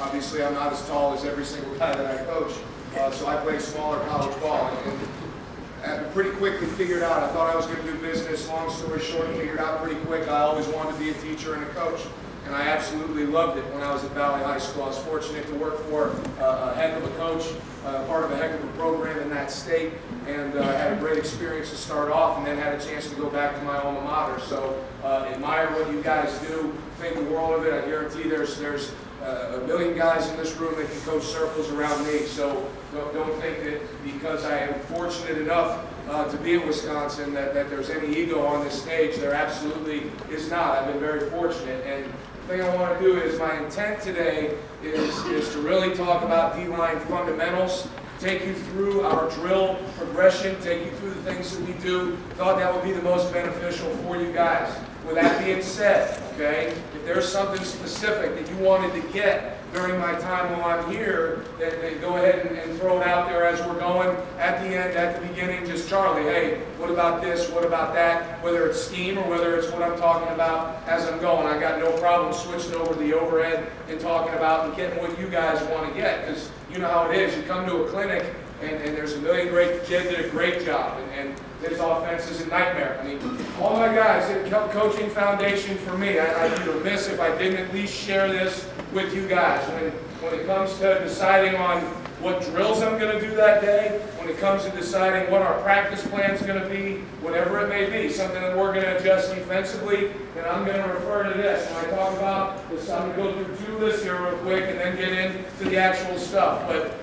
Obviously, I'm not as tall as every single guy that I coach, so I played smaller college ball. And I pretty quickly figured out, I thought I was going to do business. Long story short, figured out pretty quick I always wanted to be a teacher and a coach. And I absolutely loved it when I was at Valley High School. I was fortunate to work for a heck of a coach, part of a heck of a program in that state, and had a great experience to start off, and then had a chance to go back to my alma mater. So admire what you guys do, think the world of it. I guarantee there's a million guys in this room that can coach circles around me. So don't think that because I am fortunate enough to be in Wisconsin that there's any ego on this stage. There absolutely is not. I've been very fortunate. And the thing I want to do is, my intent today is to really talk about D-line fundamentals, take you through our drill progression, take you through the things that we do. Thought that would be the most beneficial for you guys. With that being said, okay, if there's something specific that you wanted to get during my time while I'm here, then go ahead and throw it out there as we're going. At the end, at the beginning, just Charlie, hey, what about this, what about that? Whether it's scheme or whether it's what I'm talking about as I'm going. I got no problem switching over to the overhead and talking about and getting what you guys want to get, because you know how it is. You come to a clinic and there's a million great kids did a great job, and this offense is a nightmare. I mean, all my guys, coaching foundation for me. I'd be remiss if I didn't at least share this with you guys. When it comes to deciding on what drills I'm going to do that day, when it comes to deciding what our practice plan is going to be, whatever it may be, something that we're going to adjust defensively, then I'm going to refer to this. When I talk about this, I'm going to go through two lists here real quick and then get into the actual stuff. But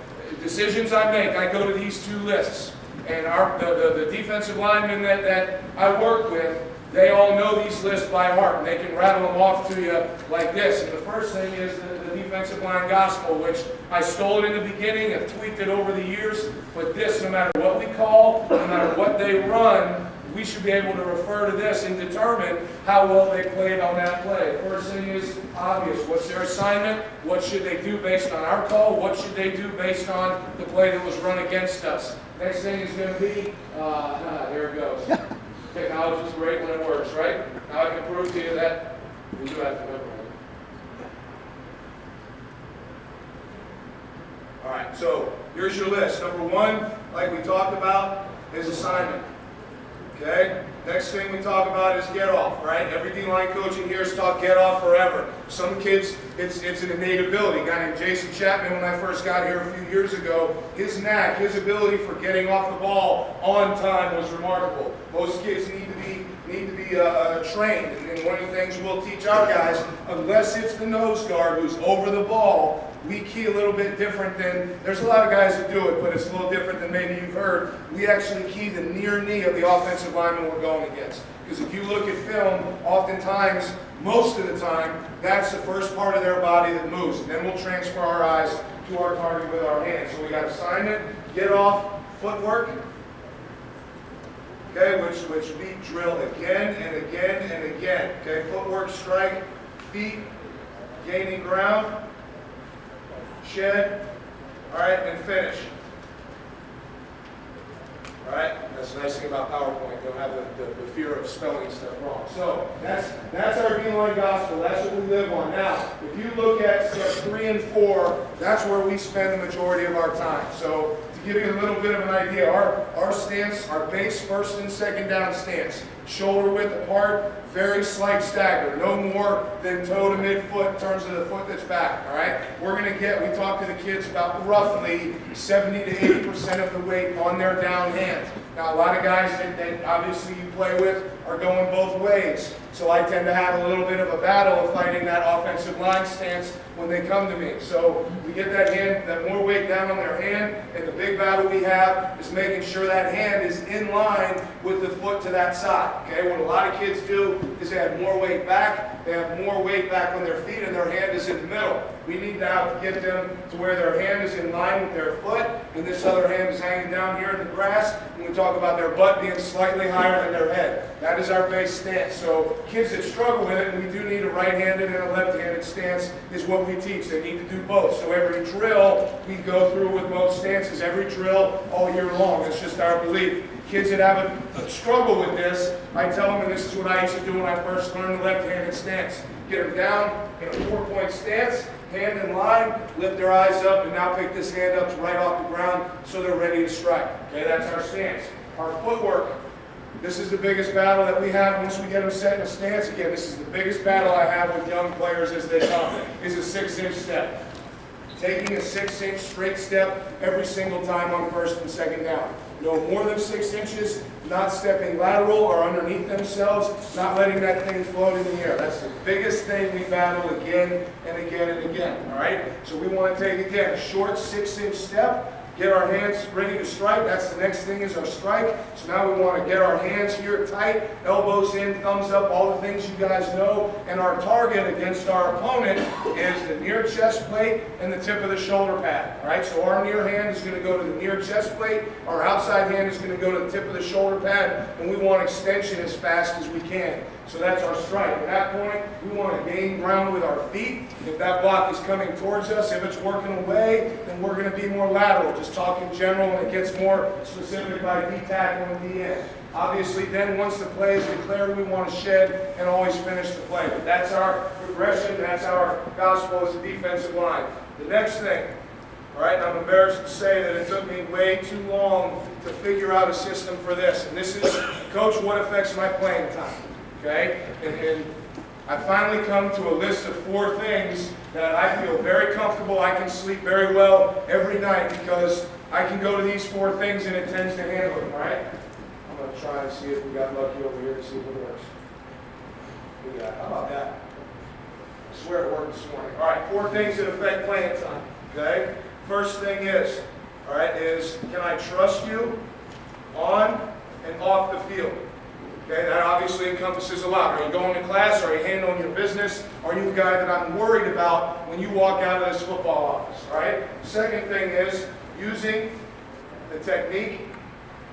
decisions I make, I go to these two lists. And the defensive linemen that I work with, they all know these lists by heart, and they can rattle them off to you like this. And the first thing is the defensive line gospel, which I stole it in the beginning and tweaked it over the years. But this, no matter what we call, no matter what they run, we should be able to refer to this and determine how well they played on that play. First thing is obvious. What's their assignment? What should they do based on our call? What should they do based on the play that was run against us? Next thing is going to be, there it goes. Technology is great when it works, right? Now I can prove to you that we do have to remember it. All right, so here's your list. Number one, like we talked about, is assignment. Okay? Next thing we talk about is get off, right? Every D-line coach in here is taught get off forever. Some kids, it's an innate ability. A guy named Jason Chapman, when I first got here a few years ago, his knack, his ability for getting off the ball on time was remarkable. Most kids need to be trained, and one of the things we'll teach our guys, unless it's the nose guard who's over the ball, we key a little bit different than, there's a lot of guys that do it, but it's a little different than maybe you've heard. We actually key the near knee of the offensive lineman we're going against. Because if you look at film, oftentimes, most of the time, that's the first part of their body that moves. And then we'll transfer our eyes to our target with our hands. So we got assignment, get off, footwork, okay, which we drill again and again and again. Okay, footwork, strike, feet, gaining ground, shed, all right, and finish. All right, that's the nice thing about PowerPoint. You don't have the fear of spelling stuff wrong. So that's our D-line gospel. That's what we live on. Now, if you look at steps 3 and 4, that's where we spend the majority of our time. So to give you a little bit of an idea, our stance, our base first and second down stance, shoulder width apart, very slight stagger, no more than toe to midfoot in terms of the foot that's back, all right? We're going to we talk to the kids about roughly 70 to 80% of the weight on their down hand. Now, a lot of guys that obviously you play with are going both ways. So I tend to have a little bit of a battle of fighting that offensive line stance when they come to me. So we get that more weight down on their hand, and the big battle we have is making sure that hand is in line with the foot to that side. Okay, what a lot of kids do is they have more weight back. They have more weight back on their feet, and their hand is in the middle. We need to get them to where their hand is in line with their foot, and this other hand is hanging down here in the grass. And we talk about their butt being slightly higher than their head. That is our base stance. So kids that struggle with it, and we do need a right-handed and a left-handed stance, is what we teach. They need to do both. So every drill, we go through with both stances. Every drill all year long. It's just our belief. Kids that have a struggle with this, I tell them, and this is what I used to do when I first learned the left-handed stance. Get them down in a 4-point stance, hand in line, lift their eyes up, and now pick this hand up right off the ground so they're ready to strike. Okay, that's our stance. Our footwork. This is the biggest battle that we have once we get them set in a stance. Again, this is the biggest battle I have with young players as they come, is a 6-inch step. Taking a 6-inch straight step every single time on first and second down. No more than 6 inches, not stepping lateral or underneath themselves, not letting that thing float in the air. That's the biggest thing we battle again and again and again, all right? So we want to take, again, a short 6-inch step, get our hands ready to strike. That's the next thing is our strike. So now we want to get our hands here tight, elbows in, thumbs up, all the things you guys know. And our target against our opponent is the near chest plate and the tip of the shoulder pad. All right, so our near hand is going to go to the near chest plate. Our outside hand is going to go to the tip of the shoulder pad. And we want extension as fast as we can. So that's our strike. At that point, we want to gain ground with our feet. If that block is coming towards us, if it's working away, then we're going to be more lateral. Just talking general, and it gets more specific by D-tackle and D-end. Obviously, then once the play is declared, we want to shed and always finish the play. But that's our progression. That's our gospel as a defensive line. The next thing, all right, I'm embarrassed to say that it took me way too long to figure out a system for this. And this is, Coach, what affects my playing time? Okay, and I finally come to a list of 4 things that I feel very comfortable. I can sleep very well every night because I can go to these 4 things and it tends to handle them, all right? I'm going to try and see if we got lucky over here to see if it works. We got, how about that? I swear it worked this morning. All right, 4 things that affect playing time, okay? First thing is, all right, is can I trust you on and off the field? Okay, that obviously encompasses a lot. Are you going to class? Are you handling your business? Are you the guy that I'm worried about when you walk out of this football office? All right? Second thing is using the technique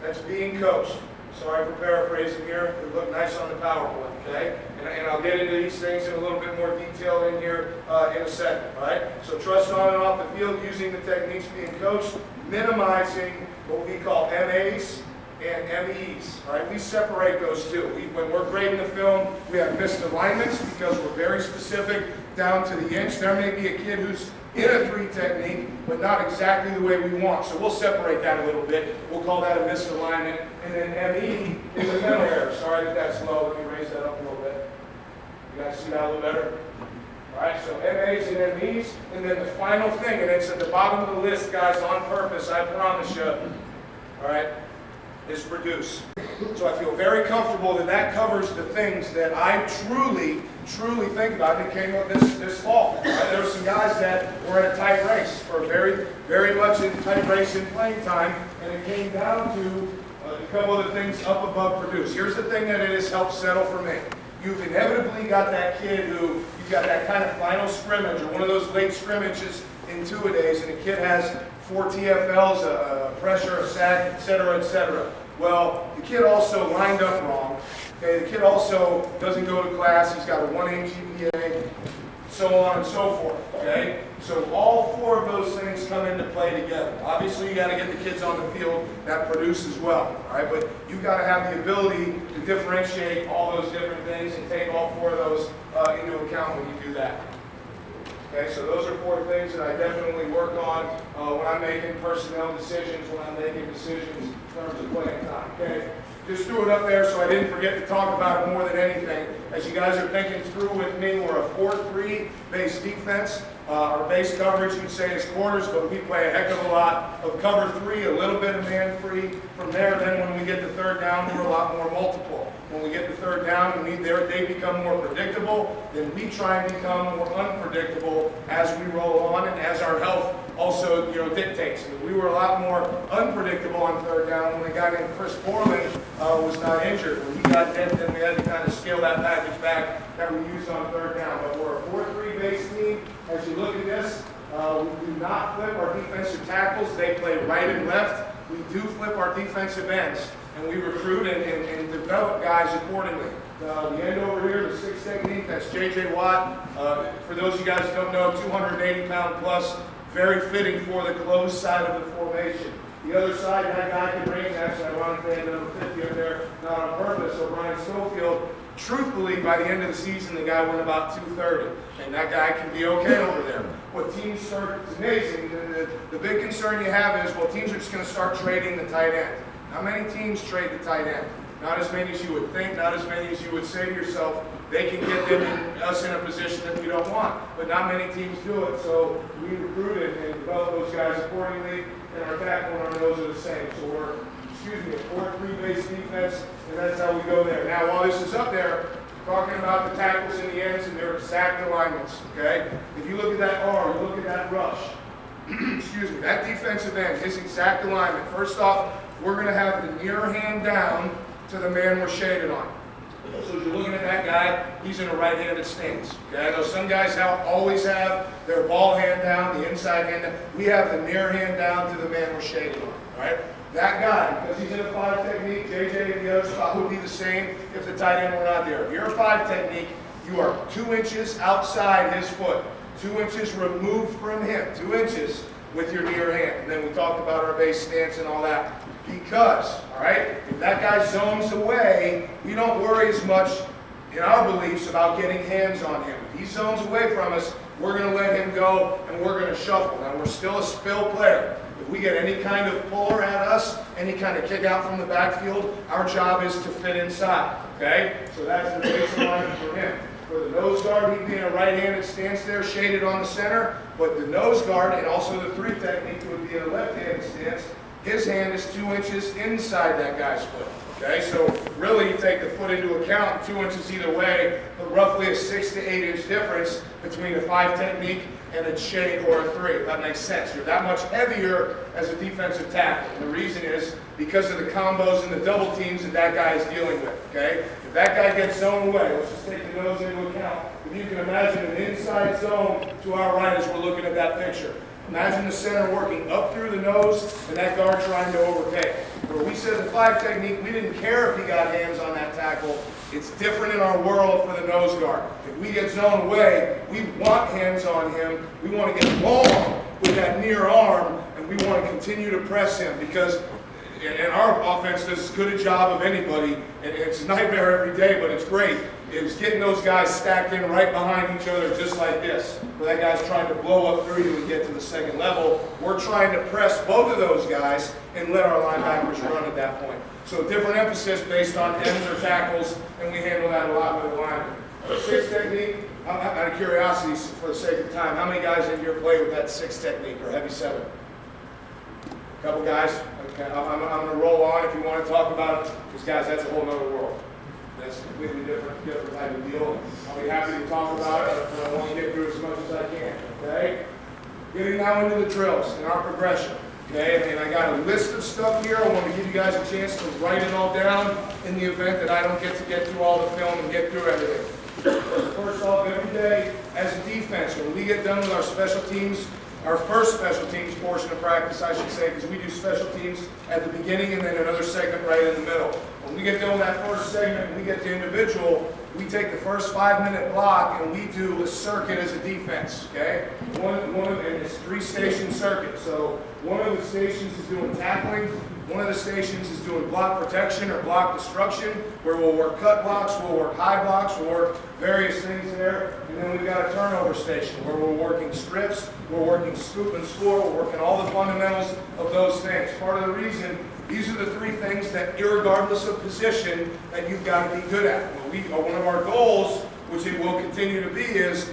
that's being coached. Sorry for paraphrasing here. It looked nice on the PowerPoint, okay? And I'll get into these things in a little bit more detail in here in a second, all right? So trust on and off the field using the techniques being coached, minimizing what we call MAs and MEs, all right? We separate those two. When we're grading the film, we have missed alignments because we're very specific down to the inch. There may be a kid who's in a 3 technique, but not exactly the way we want. So we'll separate that a little bit. We'll call that a misalignment. And then ME is a mental error. Sorry that that's low. Let me raise that up a little bit. You guys see that a little better? All right, so MAs and MEs. And then the final thing, and it's at the bottom of the list, guys, on purpose, I promise you, all right, is produce. So I feel very comfortable that that covers the things that I truly think about. It came up this fall. Right? There were some guys that were in a tight race, or very much in tight race in playing time, and it came down to a couple of the things up above produce. Here's the thing that it has helped settle for me. You've inevitably got that kid who, you've got that kind of final scrimmage, or one of those late scrimmages in 2-a-days, and the kid has 4 TFLs, a pressure, a sack, etc., etc. Well, the kid also lined up wrong. Okay, the kid also doesn't go to class. He's got a 1A GPA, so on and so forth. Okay, so all 4 of those things come into play together. Obviously, you got to get the kids on the field that produce as well. All right, but you've got to have the ability to differentiate all those different things and take all 4 of those into account when you do that. Okay, so those are 4 things that I definitely work on when I'm making personnel decisions, when I'm making decisions in terms of playing time. Okay, just threw it up there so I didn't forget to talk about it more than anything. As you guys are thinking through with me, we're a 4-3 base defense. Our base coverage, you'd say, is quarters, but we play a heck of a lot of cover 3, a little bit of man free. From there, then when we get to 3rd down, we're a lot more multiple. When we get to 3rd down and they become more predictable, then we try and become more unpredictable as we roll on and as our health also dictates. I mean, we were a lot more unpredictable on 3rd down when a guy named Chris Borland was not injured. When he got dead, then we had to kind of scale that package back that we used on 3rd down. But we're a 4-3 base team. As you look at this, we do not flip our defensive tackles. They play right and left. We do flip our defensive ends, and we recruit and develop guys accordingly. The end over here, the 6th technique, that's J.J. Watt. For those of you guys who don't know, 280-pound plus, very fitting for the closed side of the formation. The other side, that guy can range. Actually, ironically, I had number 50 up there, not on purpose. So Brian Schofield, truthfully, by the end of the season, the guy went about 230, and that guy can be okay over there. What teams start, it's amazing, the big concern you have is, well, teams are just going to start trading the tight end. How many teams trade the tight end? Not as many as you would think, not as many as you would say to yourself, they can get us in a position that we don't want. But not many teams do it, so we recruited and developed those guys accordingly, and our tackle and our nose are the same. So we're, a 4-3 base defense, and that's how we go there. Now, while this is up there, talking about the tackles in the ends and their exact alignments, okay? If you look at that R, you look at that rush, that defensive end, his exact alignment. First off, we're going to have the near hand down to the man we're shaded on. So as you're looking at that guy, he's in a right-handed stance. Okay? I know some guys always have their ball hand down, the inside hand down. We have the near hand down to the man we're shaded on. All right? That guy, because he's in a 5 technique, JJ in the other spot would be the same if the tight end were not there. If you're a 5 technique, you are 2 inches outside his foot, 2 inches removed from him, 2 inches with your near hand. And then we talked about our base stance and all that. Because, all right, if that guy zones away, we don't worry as much in our beliefs about getting hands on him. If he zones away from us, we're going to let him go and we're going to shuffle. Now, we're still a spill player. If we get any kind of puller at us, any kind of kick out from the backfield, our job is to fit inside, okay? So that's the base alignment for him. For the nose guard, he'd be in a right-handed stance there, shaded on the center, but the nose guard and also the 3 technique would be in a left-handed stance. His hand is 2 inches inside that guy's foot, okay? So really, you take the foot into account, 2 inches either way, but roughly a 6 to 8 inch difference between a 5 technique and a shade or a 3, if that makes sense. You're that much heavier as a defensive tackle. And the reason is because of the combos and the double teams that guy is dealing with, okay? If that guy gets zoned away, let's just take the nose into account. If you can imagine an inside zone to our right as we're looking at that picture. Imagine the center working up through the nose and that guard trying to overtake. Where we said the 5 technique, we didn't care if he got hands on that tackle. It's different in our world for the nose guard. If we get zoned away, we want hands on him. We want to get long with that near arm, and we want to continue to press him because and our offense does as good a job of anybody, and it's a nightmare every day, but it's great. It's getting those guys stacked in right behind each other just like this, where that guy's trying to blow up through you and get to the second level. We're trying to press both of those guys and let our linebackers run at that point. So different emphasis based on ends or tackles, and we handle that a lot with the linemen. 6 technique, out of curiosity, for the sake of time, how many guys in here play with that 6 technique or heavy 7? A couple guys? Okay, I'm going to roll on if you want to talk about it, because guys, that's a whole other world. That's a completely different type of deal. I'll be happy to talk about it, but I want to get through as much as I can, okay? Getting now into the drills and our progression, okay? And I got a list of stuff here. I want to give you guys a chance to write it all down in the event that I don't get to get through all the film and get through everything. First off, every day as a defense, when we get done with our special teams, our first special teams portion of practice, I should say, because we do special teams at the beginning and then another segment right in the middle. When we get done with that first segment and we get to individual, we take the first 5-minute block and we do a circuit as a defense, okay? And it's 3-station circuit. So one of the stations is doing tackling, one of the stations is doing block protection or block destruction, where we'll work cut blocks, we'll work high blocks, we'll work various things there. And then we've got a turnover station where we're working strips, we're working scoop and score, we're working all the fundamentals of those things. Part of the reason, these are the 3 things that, irregardless of position, that you've got to be good at. One of our goals, which it will continue to be, is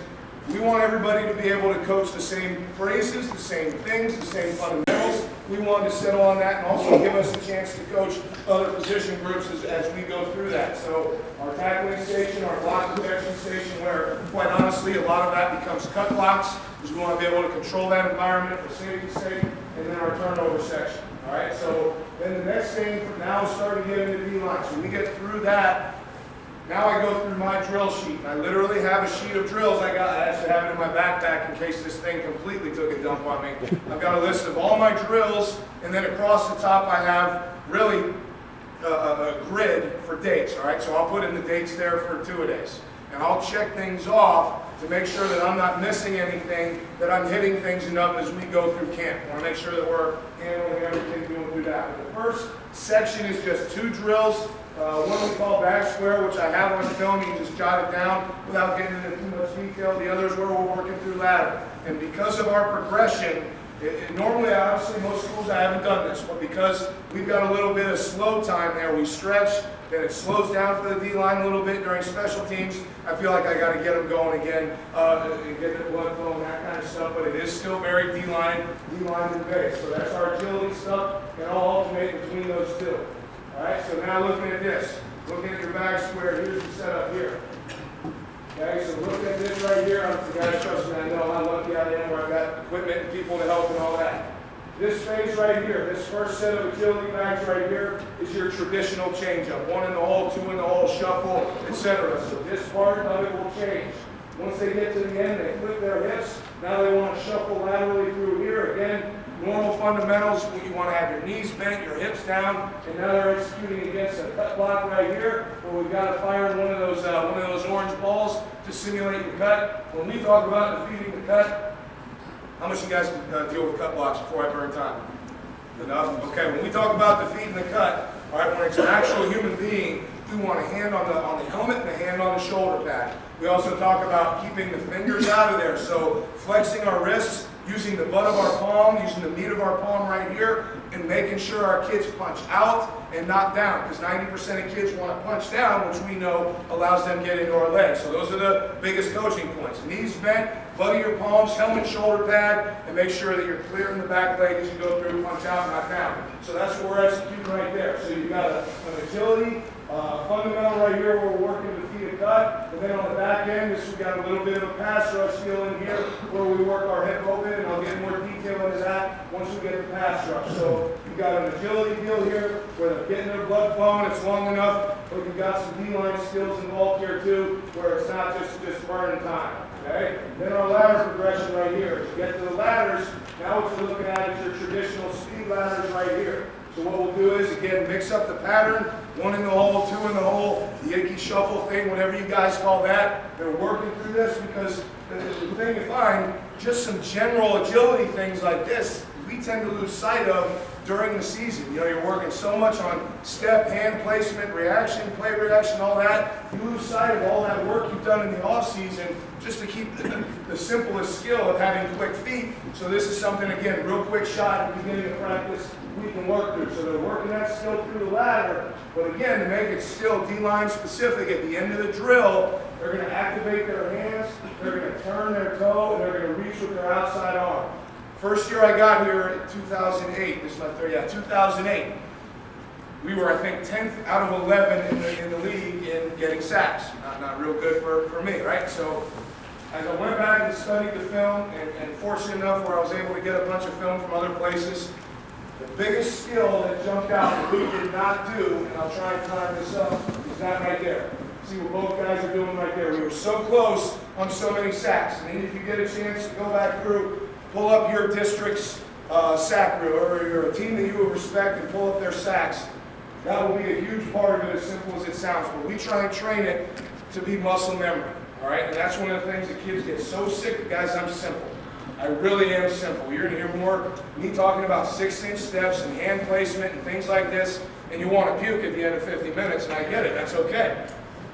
we want everybody to be able to coach the same phrases, the same things, the same fundamentals. We want to settle on that and also give us a chance to coach other position groups as we go through that. So our tackling station, our block protection station, where quite honestly a lot of that becomes cut blocks, because we want to be able to control that environment for safety's sake, and then our turnover section. All right, so then the next thing from now is starting to get into D-line. So we get through that. Now I go through my drill sheet. I literally have a sheet of drills. I actually have it in my backpack in case this thing completely took a dump on me. I've got a list of all my drills, and then across the top I have really a grid for dates. All right, so I'll put in the dates there for 2-a-days. And I'll check things off to make sure that I'm not missing anything, that I'm hitting things enough as we go through camp. I want to make sure that we're handling everything going through that. But the first section is just 2 drills. One we call back square, which I have on film. You can just jot it down without getting into too much detail. The other is where we're working through ladder. And because of our progression, normally, obviously, most schools I haven't done this, but because we've got a little bit of slow time there, we stretch, then it slows down for the D-line a little bit during special teams. I feel like I got to get them going again, and get the blood flowing, that kind of stuff, but it is still very D-line and base. So that's our agility stuff, and I'll alternate between those two. All right, so now looking at this, looking at your back square, here's the setup here. Okay, so look at this right here. You guys trust me, I know how lucky I am where I've got equipment and people to help and all that. This phase right here, this first set of agility bags right here is your traditional changeup. 1 in the hole, 2 in the hole, shuffle, etc. So this part of it will change. Once they get to the end, they flip their hips. Now they want to shuffle laterally through here. Again, normal fundamentals, you want to have your knees bent, your hips down, and now they're executing against a cut block right here, where we've got to fire one of those orange balls to simulate the cut. When we talk about defeating the cut, how much you guys can deal with cut blocks before I burn time? Enough? Okay, when we talk about defeating the cut, all right, when it's an actual human being, we want a hand on the helmet and a hand on the shoulder pad. We also talk about keeping the fingers out of there, so flexing our wrists, using the butt of our palm, using the meat of our palm right here, and making sure our kids punch out and not down, because 90% of kids want to punch down, which we know allows them to get into our legs. So those are the biggest coaching points. Knees bent, butt of your palms, helmet, shoulder pad, and make sure that you're clear in the back leg as you go through, punch out, not down. So that's what we're executing right there. So you've got an agility, fundamental right here where we're working to feed a cut, and then on the back end, we've got a little bit of a pass rush feel in here where we work our hip open, and I'll get more detail into that once we get the pass rush. So you've got an agility deal here where they're getting their blood flowing, it's long enough, but you've got some D-line skills involved here too, where it's not just burning time. Okay? Then our ladder progression right here. As you get to the ladders, now what you're looking at is your traditional speed ladders right here. So what we'll do is, again, mix up the pattern, 1 in the hole, 2 in the hole, the Yankee shuffle thing, whatever you guys call that. They're working through this because the thing you find, just some general agility things like this, we tend to lose sight of during the season. You know, you're working so much on step, hand placement, reaction, play reaction, all that. You lose sight of all that work you've done in the off season just to keep the simplest skill of having quick feet. So this is something, again, real quick shot at the beginning of practice we can work through. So they're working that skill through the ladder, but again, to make it still D-line specific, at the end of the drill, they're going to activate their hands, they're going to turn their toe, and they're going to reach with their outside arm. First year I got here in 2008, this is my third, 2008. We were, I think, 10th out of 11 in the league in getting sacks. Not real good for me, right? So as I went back and studied the film, and fortunate enough where I was able to get a bunch of film from other places, the biggest skill that jumped out that we did not do, and I'll try and time this up, is that right there. See what both guys are doing right there. We were so close on so many sacks. And if you get a chance to go back through, pull up your district's sack reel, or your team that you would respect, and pull up their sacks. That will be a huge part of it, as simple as it sounds. But we try and train it to be muscle memory. All right? And that's one of the things that kids get so sick of. Guys, I'm simple. I really am simple. You're going to hear more me talking about 6-inch steps and hand placement and things like this, and you want to puke at the end of 50 minutes, and I get it. That's okay.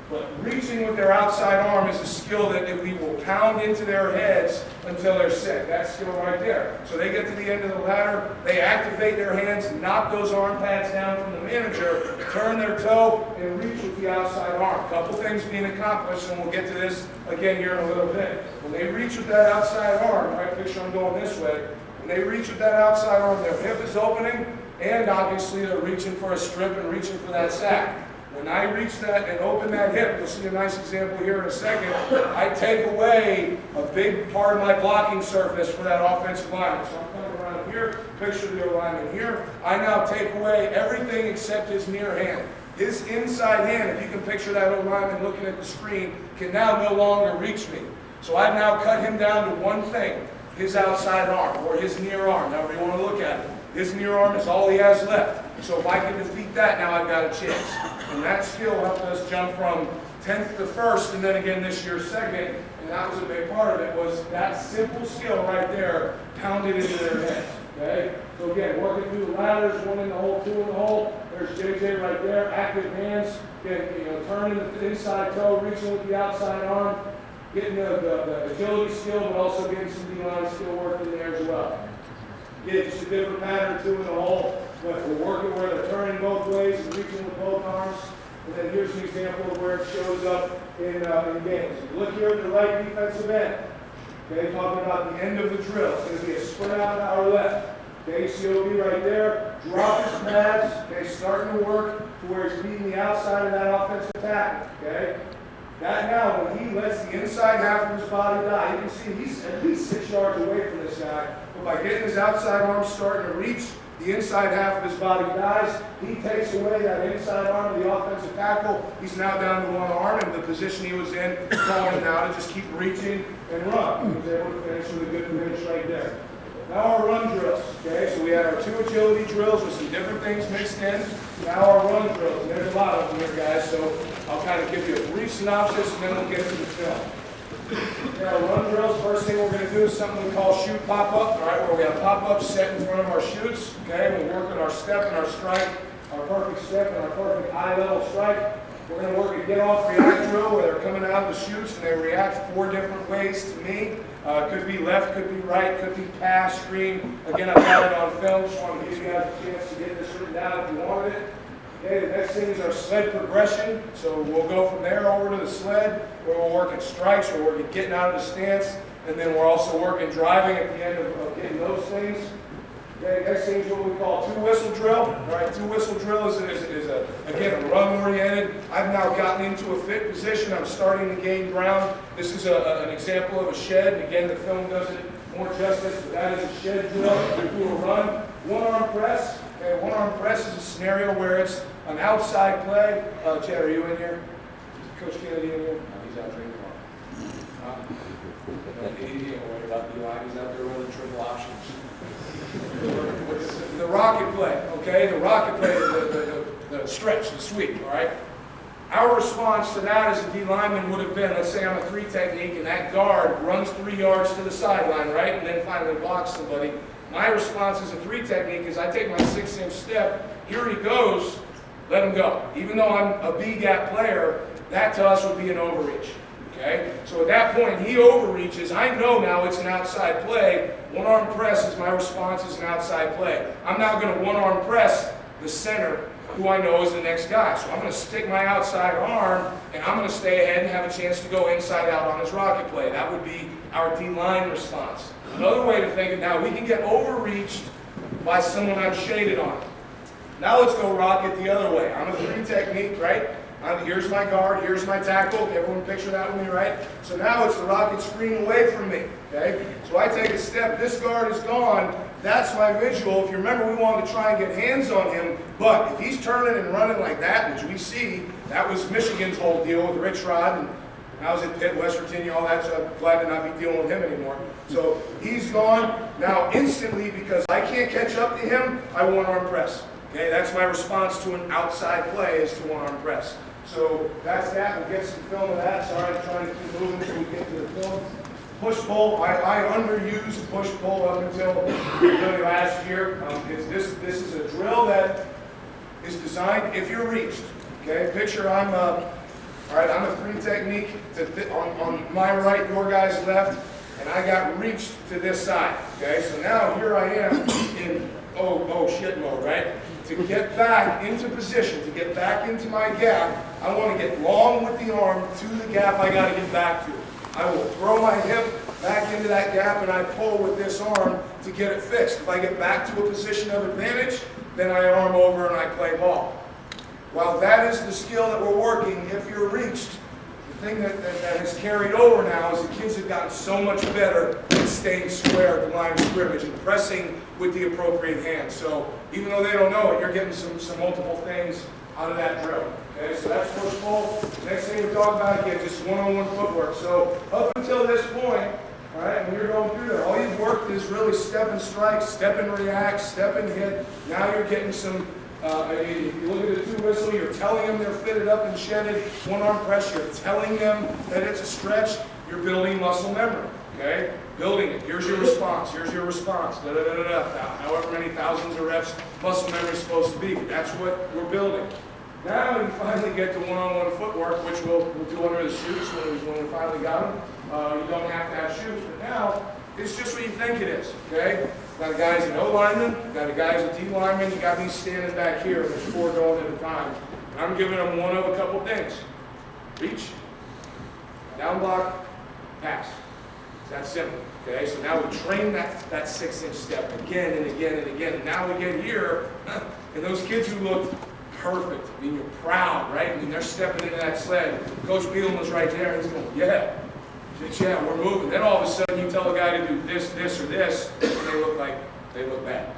But reaching with their outside arm is a skill that we will pound into their heads until they're sick. That skill right there. So they get to the end of the ladder, they activate their hands, knock those arm pads down from the manager, turn their toe, and reach with the outside arm. A couple things being accomplished, and we'll get to this again here in a little bit. When they reach with that outside arm, right, picture I'm going this way, when they reach with that outside arm, their hip is opening, and obviously they're reaching for a strip and reaching for that sack. When I reach that and open that hip, you'll see a nice example here in a second, I take away a big part of my blocking surface for that offensive lineman. So I'm coming around here, picture the alignment here. I now take away everything except his near hand. His inside hand, if you can picture that alignment looking at the screen, can now no longer reach me. So I've now cut him down to one thing, his outside arm, or his near arm, however you want to look at it. His near arm is all he has left. So if I can defeat that, now I've got a chance. And that skill helped us jump from 10th to first, and then again this year second, and that was a big part of it, was that simple skill right there pounded into their heads. Okay? So again, working through the ladders, one in the hole, two in the hole. There's JJ right there, active hands, turning the inside toe, reaching with the outside arm, getting the agility skill, but also getting some D-line skill work in there as well. Again, just a different pattern, two in the hole, but we're working where they're turning both ways and reaching with both arms. And then here's an example of where it shows up in games. Look here at the right defensive end. Okay, talking about the end of the drill. It's going to be a spread out to our left. Okay, COB right there. Drop his pads. Okay, starting to work to where he's beating the outside of that offensive tackle. Okay, that now when he lets the inside half of his body die, you can see he's at least 6 yards away from this guy. But by getting his outside arm starting to reach, the inside half of his body dies. He takes away that inside arm of the offensive tackle. He's now down to one arm, and the position he was in, calling him now to just keep reaching and run. He was able to finish with a good finish right there. Now our run drills. Okay, so we had our 2 agility drills with some different things mixed in. Now our run drills. And there's a lot of them here, guys, so I'll kind of give you a brief synopsis, and then we'll get into the film. Now, run drills, first thing we're going to do is something we call shoot pop-up, all right, where we have pop-ups set in front of our shoots, okay, we work on our step and our strike, our perfect step and our perfect eye-level strike. We're going to work a get-off-react drill where they're coming out of the shoots and they react 4 different ways to me. Could be left, could be right, could be pass, screen. Again, I've got it on film, just want to give you guys a chance to get this written down if you wanted it. Okay, the next thing is our sled progression. So we'll go from there over to the sled, where we're working strikes, we're working getting out of the stance, and then we're also working driving at the end of getting those things. Okay, next thing is what we call 2-whistle drill. All right, 2-whistle drill is again, a run-oriented. I've now gotten into a fit position. I'm starting to gain ground. This is an example of a shed. And again, the film does it more justice, but that is a shed drill. We do a run. One-arm press. Okay, one-arm press is a scenario where it's an outside play. Chad, are you in here? Is Coach Kennedy in here? No, he's out drinking coffee. He ain't worried about D-line. He's out there running triple options. The rocket play, okay? The rocket play, the stretch, the sweep, all right? Our response to that as a D lineman would have been, let's say I'm a 3 technique and that guard runs 3 yards to the sideline, right? And then finally blocks somebody. My response as a 3 technique is I take my 6-inch step, here he goes, let him go. Even though I'm a B-gap player, that to us would be an overreach. Okay? So at that point, he overreaches. I know now it's an outside play. One-arm press is my response as an outside play. I'm now going to one-arm press the center, who I know is the next guy. So I'm going to stick my outside arm, and I'm going to stay ahead and have a chance to go inside out on his rocket play. That would be our D-line response. Another way to think of it now, we can get overreached by someone I'm shaded on. Now let's go rocket the other way. I'm a 3 technique, right? Here's my guard, here's my tackle. Everyone picture that with me, right? So now it's the rocket screen away from me, okay? So I take a step, this guard is gone. That's my visual. If you remember, we wanted to try and get hands on him, but if he's turning and running like that, which we see, that was Michigan's whole deal with Rich Rod, and I was at Pitt, West Virginia, all that, so I'm glad to not be dealing with him anymore. So he's gone. Now instantly, because I can't catch up to him, I one-arm press. Okay, that's my response to an outside play, is to one-arm press. So that's that. We'll get some film of that. Sorry, I'm trying to keep moving until we get to the film. Push-pull. I underused push-pull up until really last year. This is a drill that is designed if you're reached. Okay, picture I'm a 3 technique on my right, your guy's left, and I got reached to this side. Okay, so now here I am in oh shit mode, right? To get back into position, to get back into my gap, I want to get long with the arm to the gap I got to get back to. I will throw my hip back into that gap and I pull with this arm to get it fixed. If I get back to a position of advantage, then I arm over and I play ball. While that is the skill that we're working, if you're reached, the thing that has carried over now is the kids have gotten so much better at staying square at the line of scrimmage and pressing with the appropriate hand. So even though they don't know it, you're getting some multiple things out of that drill. Okay, so that's push-pull. Next thing we talk about, again, just one-on-one footwork. So up until this point, all right, when you're going through there, all you've worked is really step and strike, step and react, step and hit. Now you're getting some If you look at the two whistle, you're telling them they're fitted up and shedded. One arm press, you're telling them that it's a stretch. You're building muscle memory, okay? Building it. Here's your response. Here's your response. Da, da, da, da, da. However many thousands of reps muscle memory is supposed to be. That's what we're building. Now you finally get to one-on-one footwork, which we'll do under the shoots when we finally got them. You don't have to have shoots, but now it's just what you think it is, okay? Got a guy as an O lineman, got a guy as a D lineman, you got me standing back here, there's 4 going at a time. And I'm giving them one of a couple things. Reach, down block, pass. It's that simple, okay? So now we train that 6-inch step again and again and again. And now we get here, and those kids who looked perfect, I mean, you're proud, right? I mean, they're stepping into that sled. Coach Bealman was right there, and he's going, yeah. Yeah, we're moving. Then all of a sudden you tell a guy to do this, this, or this, and they look bad.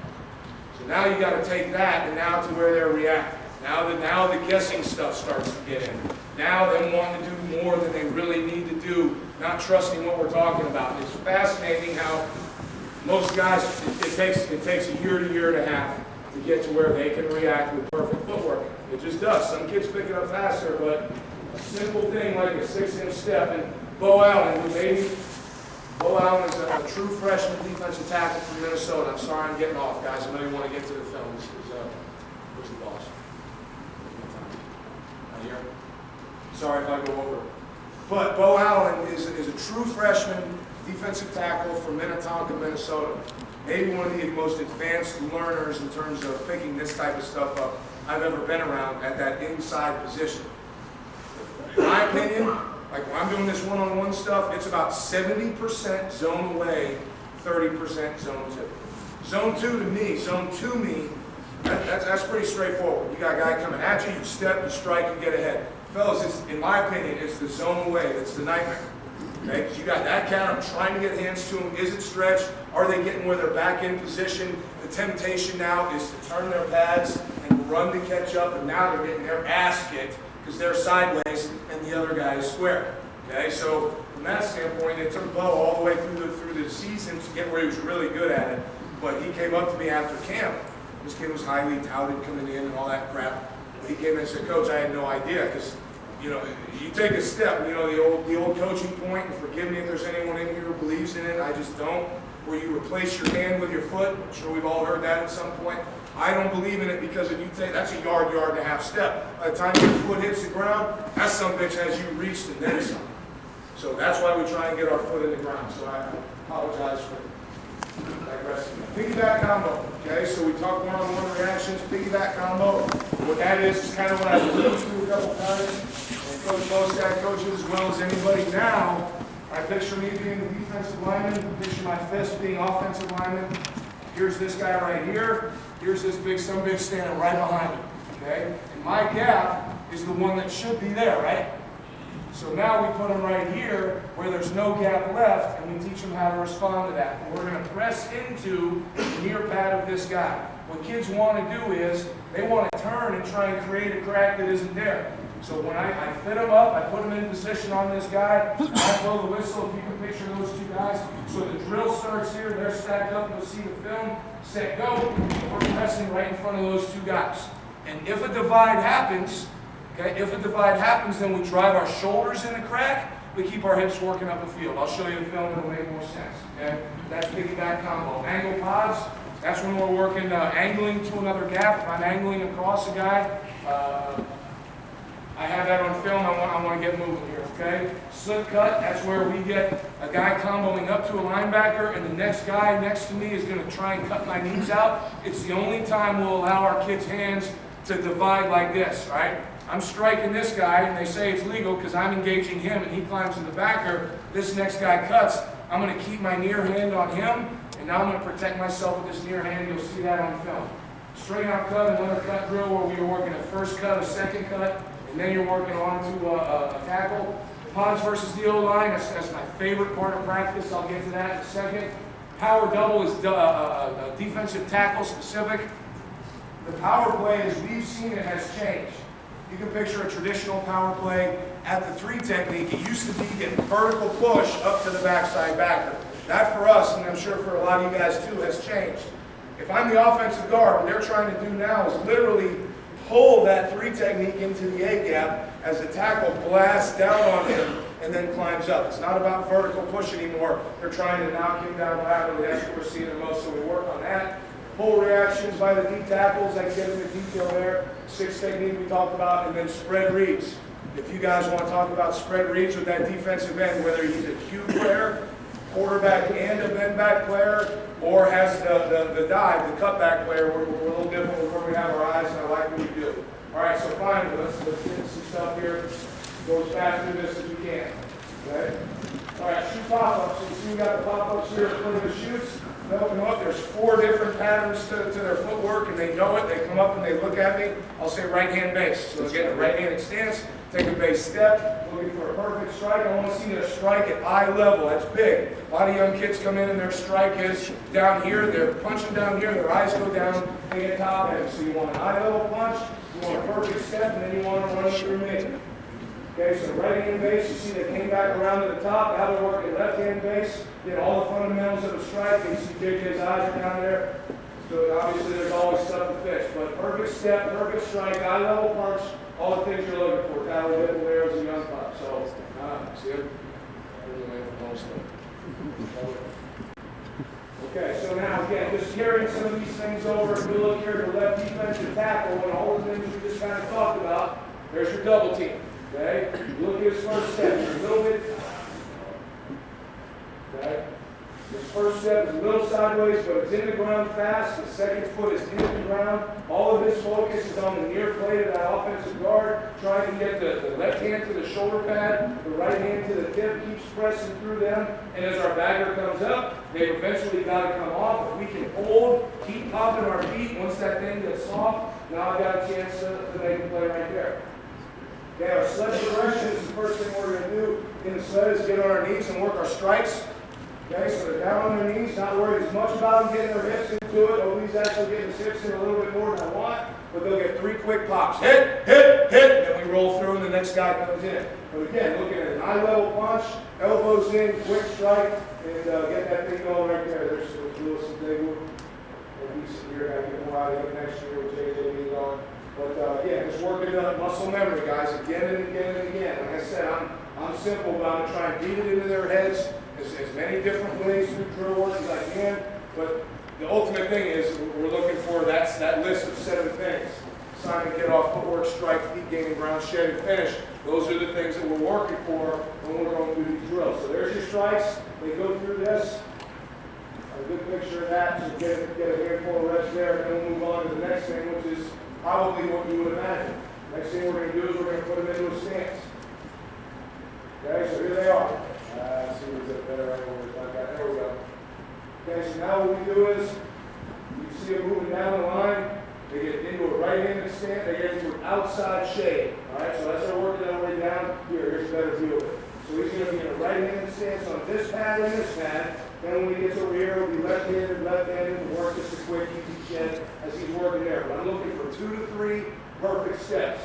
So now you got to take that and now to where they're reacting. Now the guessing stuff starts to get in. Now them wanting to do more than they really need to do, not trusting what we're talking about. And it's fascinating how most guys, it takes a year to half to get to where they can react with perfect footwork. It just does. Some kids pick it up faster, but a simple thing like a 6-inch step, and Bo Allen, Bo Allen is a true freshman defensive tackle from Minnesota. I'm sorry I'm getting off, guys. I know you want to get to the film. Where's the boss? Not here? Sorry if I go over. But Bo Allen is a true freshman defensive tackle from Minnetonka, Minnesota. Maybe one of the most advanced learners in terms of picking this type of stuff up I've ever been around at that inside position. In my opinion, like when I'm doing this one-on-one stuff, it's about 70% zone away, 30% zone 2. Zone 2 to me, that's pretty straightforward. You got a guy coming at you, you step, you strike, you get ahead. Fellas, in my opinion, it's the zone away that's the nightmare. Okay, because you got that cat, I'm trying to get hands to him. Is it stretched? Are they getting where they're back in position? The temptation now is to turn their pads and run to catch up, and now they're getting their ass kicked because they're sideways and the other guy is square. Okay, so from that standpoint, it took Bo all the way through the season to get where he was really good at it. But he came up to me after camp. This kid was highly touted coming in and all that crap. But he came in and said, Coach, I had no idea, because you know, you take a step, you know, the old coaching point, and forgive me if there's anyone in here who believes in it, I just don't, where you replace your hand with your foot. I'm sure we've all heard that at some point. I don't believe in it because if you take, that's a yard and a half step. By the time your foot hits the ground, that son of a bitch has you reached and then some. So that's why we try and get our foot in the ground. So I apologize for digressing. Piggyback combo, okay? So we talk one-on-one reactions, piggyback combo. What that is kind of what I've alluded to a couple times. Coach Bostak coaches as well as anybody. Now, I picture me being the defensive lineman, picture my fist being offensive lineman. Here's this guy right here. Here's this big son of a bitch standing right behind him. Okay? And my gap is the one that should be there, right? So now we put him right here where there's no gap left, and we teach him how to respond to that. And we're going to press into the near pad of this guy. What kids want to do is they want to turn and try and create a crack that isn't there. So when I fit him up, I put him in position on this guy, I blow the whistle, if you can picture those two guys. So the drill starts here, they're stacked up, you'll see the film, set, go. We're pressing right in front of those two guys. And if a divide happens, okay, then we drive our shoulders in the crack, we keep our hips working up the field. I'll show you the film, it'll make more sense, okay? That's piggyback combo. Angle pods, that's when we're working angling to another gap. If I'm angling across a guy, I have that on film, I want to get moving here, okay? Slip cut, that's where we get a guy comboing up to a linebacker, and the next guy next to me is going to try and cut my knees out. It's the only time we'll allow our kids' hands to divide like this, right? I'm striking this guy, and they say it's legal because I'm engaging him, and he climbs to the backer. This next guy cuts. I'm going to keep my near hand on him, and now I'm going to protect myself with this near hand. You'll see that on film. Straight out cut, another cut drill where we are working a first cut, a second cut, and then you're working on to a tackle. Pods versus the O-line, that's my favorite part of practice. I'll get to that in a second. Power double is defensive tackle specific. The power play, as we've seen it, has changed. You can picture a traditional power play at the 3 technique. It used to be a vertical push up to the backside backer. That for us, and I'm sure for a lot of you guys too, has changed. If I'm the offensive guard, what they're trying to do now is literally pull that 3 technique into the A gap as the tackle blasts down on him and then climbs up. It's not about vertical push anymore. They're trying to knock him down laterally. That's what we're seeing the most, so we work on that. Pull reactions by the D tackles, I can get into detail there. 6 technique we talked about, and then spread reads. If you guys want to talk about spread reads with that defensive end, whether he's a Q player, quarterback and a bend back player, or has the dive, the cutback player, we're a little different with where we have our eyes, and I like what we do. All right, so finally, let's get some stuff here. Go as fast through this as we can. Okay? All right, shoot pop-ups. So you see we got the pop-ups here for the shoots. They'll come up. There's 4 different patterns to their footwork, and they know it. They come up and they look at me. I'll say right-hand base. So they'll get a right-handed stance, take a base step, looking for a perfect strike. I want to see their strike at eye level. That's big. A lot of young kids come in and their strike is down here. They're punching down here. Their eyes go down. They get top end. So you want an eye level punch. You want a perfect step, and then you want to run through me. Okay, so right-hand base, you see they came back around to the top. Now they're working left-hand base. Get all the fundamentals of a strike. You see JJ's eyes are down there. So obviously there's always stuff to fix. But perfect step, perfect strike, eye-level punch, all the things you're looking for. Tattle hit there as a young pup. So, see it? Okay, so now again, just carrying some of these things over. If we look here at the left defensive tackle and all the things we just kind of talked about, there's your double team. Okay? You look at his first step, he's a little bit. Okay? His first step is a little sideways, but it's in the ground fast. His second foot is in the ground. All of his focus is on the near plate of that offensive guard, trying to get the left hand to the shoulder pad, the right hand to the tip, keeps pressing through them. And as our bagger comes up, they've eventually got to come off. If we can hold, keep popping our feet, once that thing gets soft, now I've got a chance to make a play right there. Okay, our sled progression is the first thing we're going to do in the sled is get on our knees and work our strikes. Okay, so they're down on their knees, not worried as much about them getting their hips into it. Obi's actually getting his hips in a little bit more than I want, but they'll get 3 quick pops. Hit, hit, hit, and then we roll through and the next guy comes in. But again, looking at an eye-level punch, elbows in, quick strike, and get that thing going right there. There's Lewis and David. A decent year, got to get more out of it next year with JJ being on. But yeah, just working on muscle memory, guys, again and again and again. Like I said, I'm simple, but I'm going to try and beat it into their heads as many different ways through drill work as I can. But the ultimate thing is we're looking for that list of 7 things. Sign and get off, footwork, strike, feet gaining ground, shed, and finish. Those are the things that we're working for when we're going through these drills. So there's your strikes. They go through this. A good picture of that. So get a handful of reps there, and then we'll move on to the next thing, which is probably what you would imagine. Next thing we're going to do is we're going to put them into a stance. Okay, so here they are. Let's see what's up better angle like that. There we go. Okay, so now what we do is, you see them moving down the line, they get into a right-handed stance, they get into an outside shade. Alright, so as they're working their way down, here's a better view of it. So he's going to be in a right-handed stance on this pad and this pad. Then when he gets over here, he'll be left-handed, and work just a quick, easy shed as he's working there. But I'm looking for 2 to 3 perfect steps.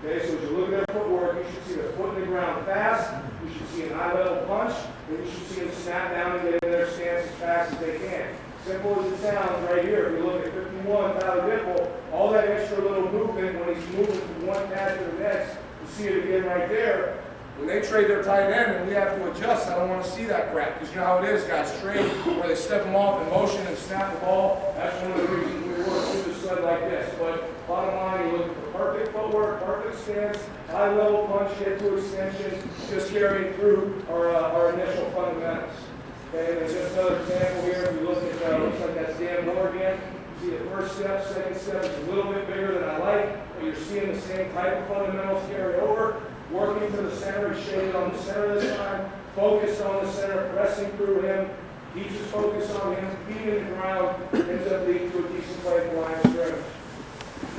Okay, so as you look at their footwork, you should see their foot in the ground fast. You should see an eye-level punch. Then you should see them snap down and get in their stance as fast as they can. Simple as it sounds right here. If you look at 51, Tyler Dipple, all that extra little movement when he's moving from one pad to the next, you see it again right there. When they trade their tight end and we have to adjust, I don't want to see that crap. Because you know how it is, guys. Trade where they step them off in motion and snap the ball. That's one of the reasons we work through the sled like this. But bottom line, you're looking for perfect footwork, perfect stance, high level punch, get to extension, just carrying through our initial fundamentals. Okay, and just another example here. If you look at, looks like that's Dan Moore again. You see the first step, second step is a little bit bigger than I like, but you're seeing the same type of fundamentals carry over. Working to the center, he's shaded on the center this time, focused on the center, pressing through him, keeps his focus on him, feet in the ground, ends up leading to a decent play for line of scrimmage.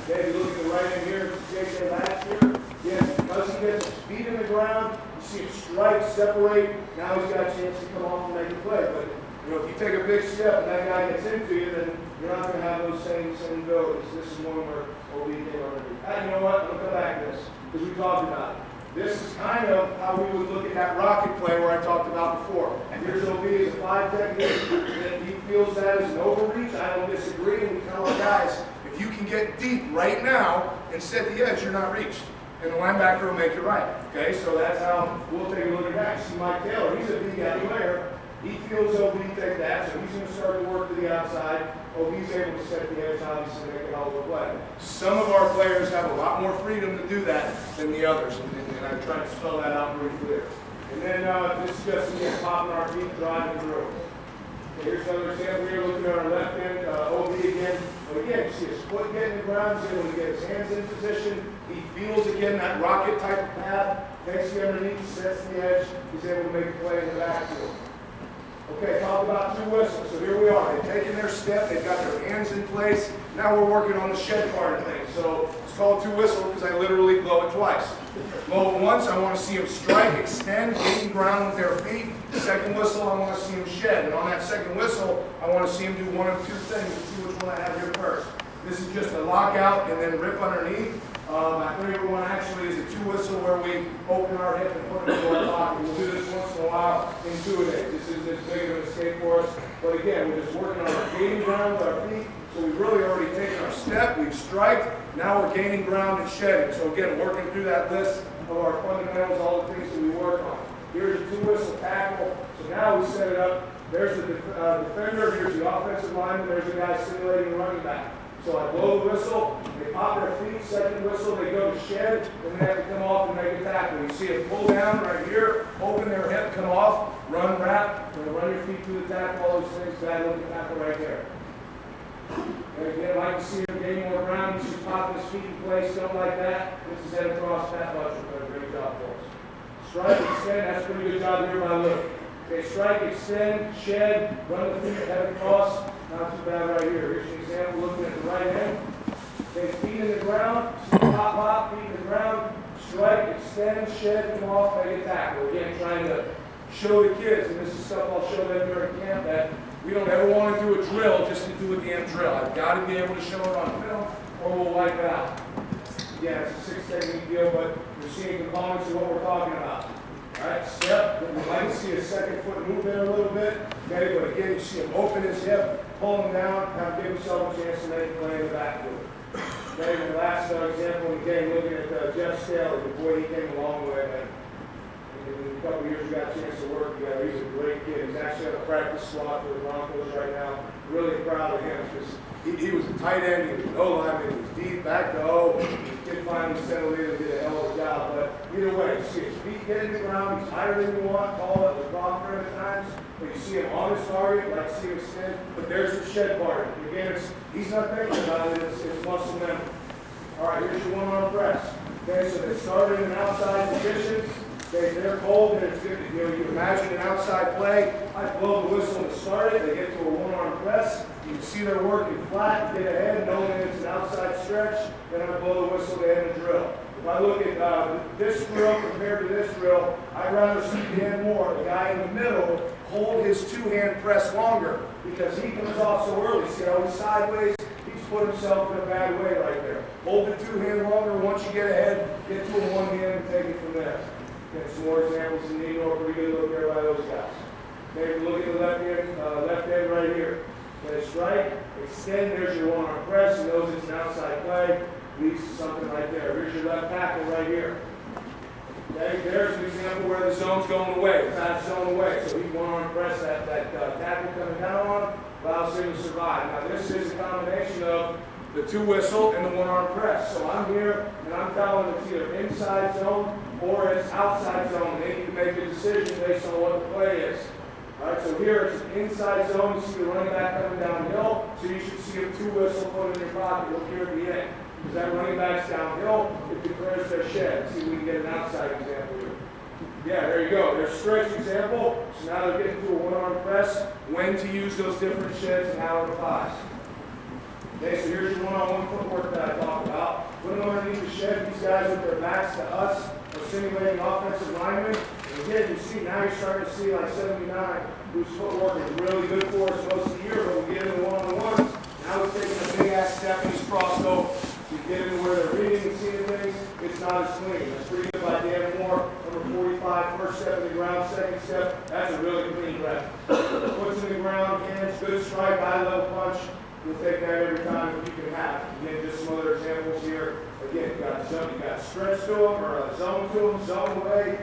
Okay, if you look at the right end here, JJ last year, again, because he gets his feet in the ground, you see him strike, separate, now he's got a chance to come off and make a play. But you know, if you take a big step and that guy gets into you, then you're not going to have those same abilities. This is one where OB came underneath. You know what? I'm going to come back to this because we talked about it. This is kind of how we would look at that rocket play where I talked about before. Here's OB as a 5 technique, and he feels that as an overreach. I don't disagree. to our guys, if you can get deep right now and set the edge, you're not reached. And the linebacker will make it right. Okay, so that's how we'll take a look at that. See Mike Taylor, he's a big heavy player. He feels OB take that, so he's going to start to work to the outside. OB's able to set the edge, obviously make a hell of a play. Some of our players have a lot more freedom to do that than the others, and I try to spell that out pretty clear. And then this is just, again, popping our feet, driving through. Okay, here's another example here, looking at our left end, OB again. But again, you see his foot getting in the ground, he's able to get his hands in position. He feels, again, that rocket type of path, takes the underneath, sets the edge, he's able to make a play in the backfield. Okay, talk about two whistles. So here we are. They've taken their step. They've got their hands in place. Now we're working on the shed part of things. So it's called two whistle because I literally blow it twice. Blow it once, I want to see them strike, extend, gain ground with their feet. The second whistle, I want to see them shed. And on that second whistle, I want to see them do one of two things and see which one I have here first. This is just a lockout and then rip underneath. My favorite one actually is a two whistle where we open our hip and put it into our pocket. We'll do this once in a while in 2 days. This is as big of an escape for us. But again, we're just working on our gaining ground with our feet. So we've really already taken our step, we've striked, now we're gaining ground and shedding. So again, working through that list of our fundamentals, all the things that we work on. Here's a two whistle tackle. So now we set it up. There's the defender, here's the offensive lineman, there's the guy simulating the running back. So I blow the whistle, they pop their feet, second whistle, they go to shed, and they have to come off and make a tackle. You see it pull down right here, open their hip, come off, run, wrap, run your feet through the tackle, all those things, bad looking tackle right there. And again, like you see him gain more ground, he's just popping his feet in place, don't like that. This is head across, Pat Butcher doing a great job for us. Strike, extend, that's a pretty good job here by Luke. Okay, strike, extend, shed, run the feet, head across. Not too bad right here. Here's an example looking at the right end. Okay, feet in the ground, pop, pop, feet in the ground, strike, extend, shed, come off, make a tackle. Again, trying to show the kids, and this is stuff I'll show them during camp, that we don't ever want to do a drill just to do a damn drill. I've got to be able to show it on film, or we'll wipe it out. Yeah, it's a 6-technique deal, but you're seeing components of what we're talking about. All right, step. We'd like to see a second foot move there a little bit. Okay, but again, you see him open his hip, pull him down, give himself a chance to make a play in the backfield. Okay, and the last example in the game, looking at Jeff Staley, the boy, he came a long way, man. In a couple of years, we got a chance to work together. He's a great kid. He's actually on the practice squad for the Broncos right now. Really proud of him because he was a tight end, he was an O-lineman, he was deep, back to O. The kid finally settled in and did a hell of a job. But either way, you see his feet getting the ground, he's higher than you want, tall, that was a problem for him at times. But you see him on his target, like see him extend, but there's the shed part. And again, he's not thinking about it, it's muscle memory. All right, here's your one-arm press. Okay, so they started in an outside position. Okay, they're cold, and it's good. You imagine an outside play. I blow the whistle to start it. They get to a one-arm press. You can see they're working flat, get ahead, knowing that it's an outside stretch. Then I blow the whistle to end the drill. If I look at this drill compared to this drill, I'd rather see the end more. The guy in the middle hold his two-hand press longer because he comes off so early. See how he's sideways? He's put himself in a bad way right there. Hold the two-hand longer. Once you get ahead, get to a one-hand and take it from there. Okay, some more examples in the New York. Pretty good look there by those guys. Okay, look at the left end right here. Okay, strike, extend. There's your one-arm press. He knows it's an outside play. Leads to something right there. Here's your left tackle right here. Okay, there's an example where the zone's going away, the fast zone away. So he one-arm press that tackle coming down on him, allows him to survive. Now this is a combination of the two whistle and the one-arm press. So I'm here and I'm telling them it's either inside zone or it's outside zone. They need to make a decision based on what the play is. All right, so here it's an inside zone. You see the running back coming downhill, so you should see a two whistle put in your pocket. Look here at the end. Because that running back's downhill, it declares their shed. See if we can get an outside example here. Yeah, there you go. There's stretch example. So now they're getting to a one-arm press, when to use those different sheds and how it applies. Okay, so here's your one-on-one footwork that I talked about. Put them underneath the shed. These guys with their backs to us are simulating offensive linemen. And again, you see, now you're starting to see like 79, whose footwork is really good for us most of the year, but we get into one-on-ones. Now he's taking a big-ass step and he's crossed over. You get into where they're reading and seeing things, it's not as clean. That's pretty good by Dan Moore. Number 45, first step in the ground, second step. That's a really clean grab. Puts in the ground, hands, good strike, high level punch. We'll take that every time. time that you can have. Again, just some other examples here. Again, you got stretch to them, or zone to them, zone away,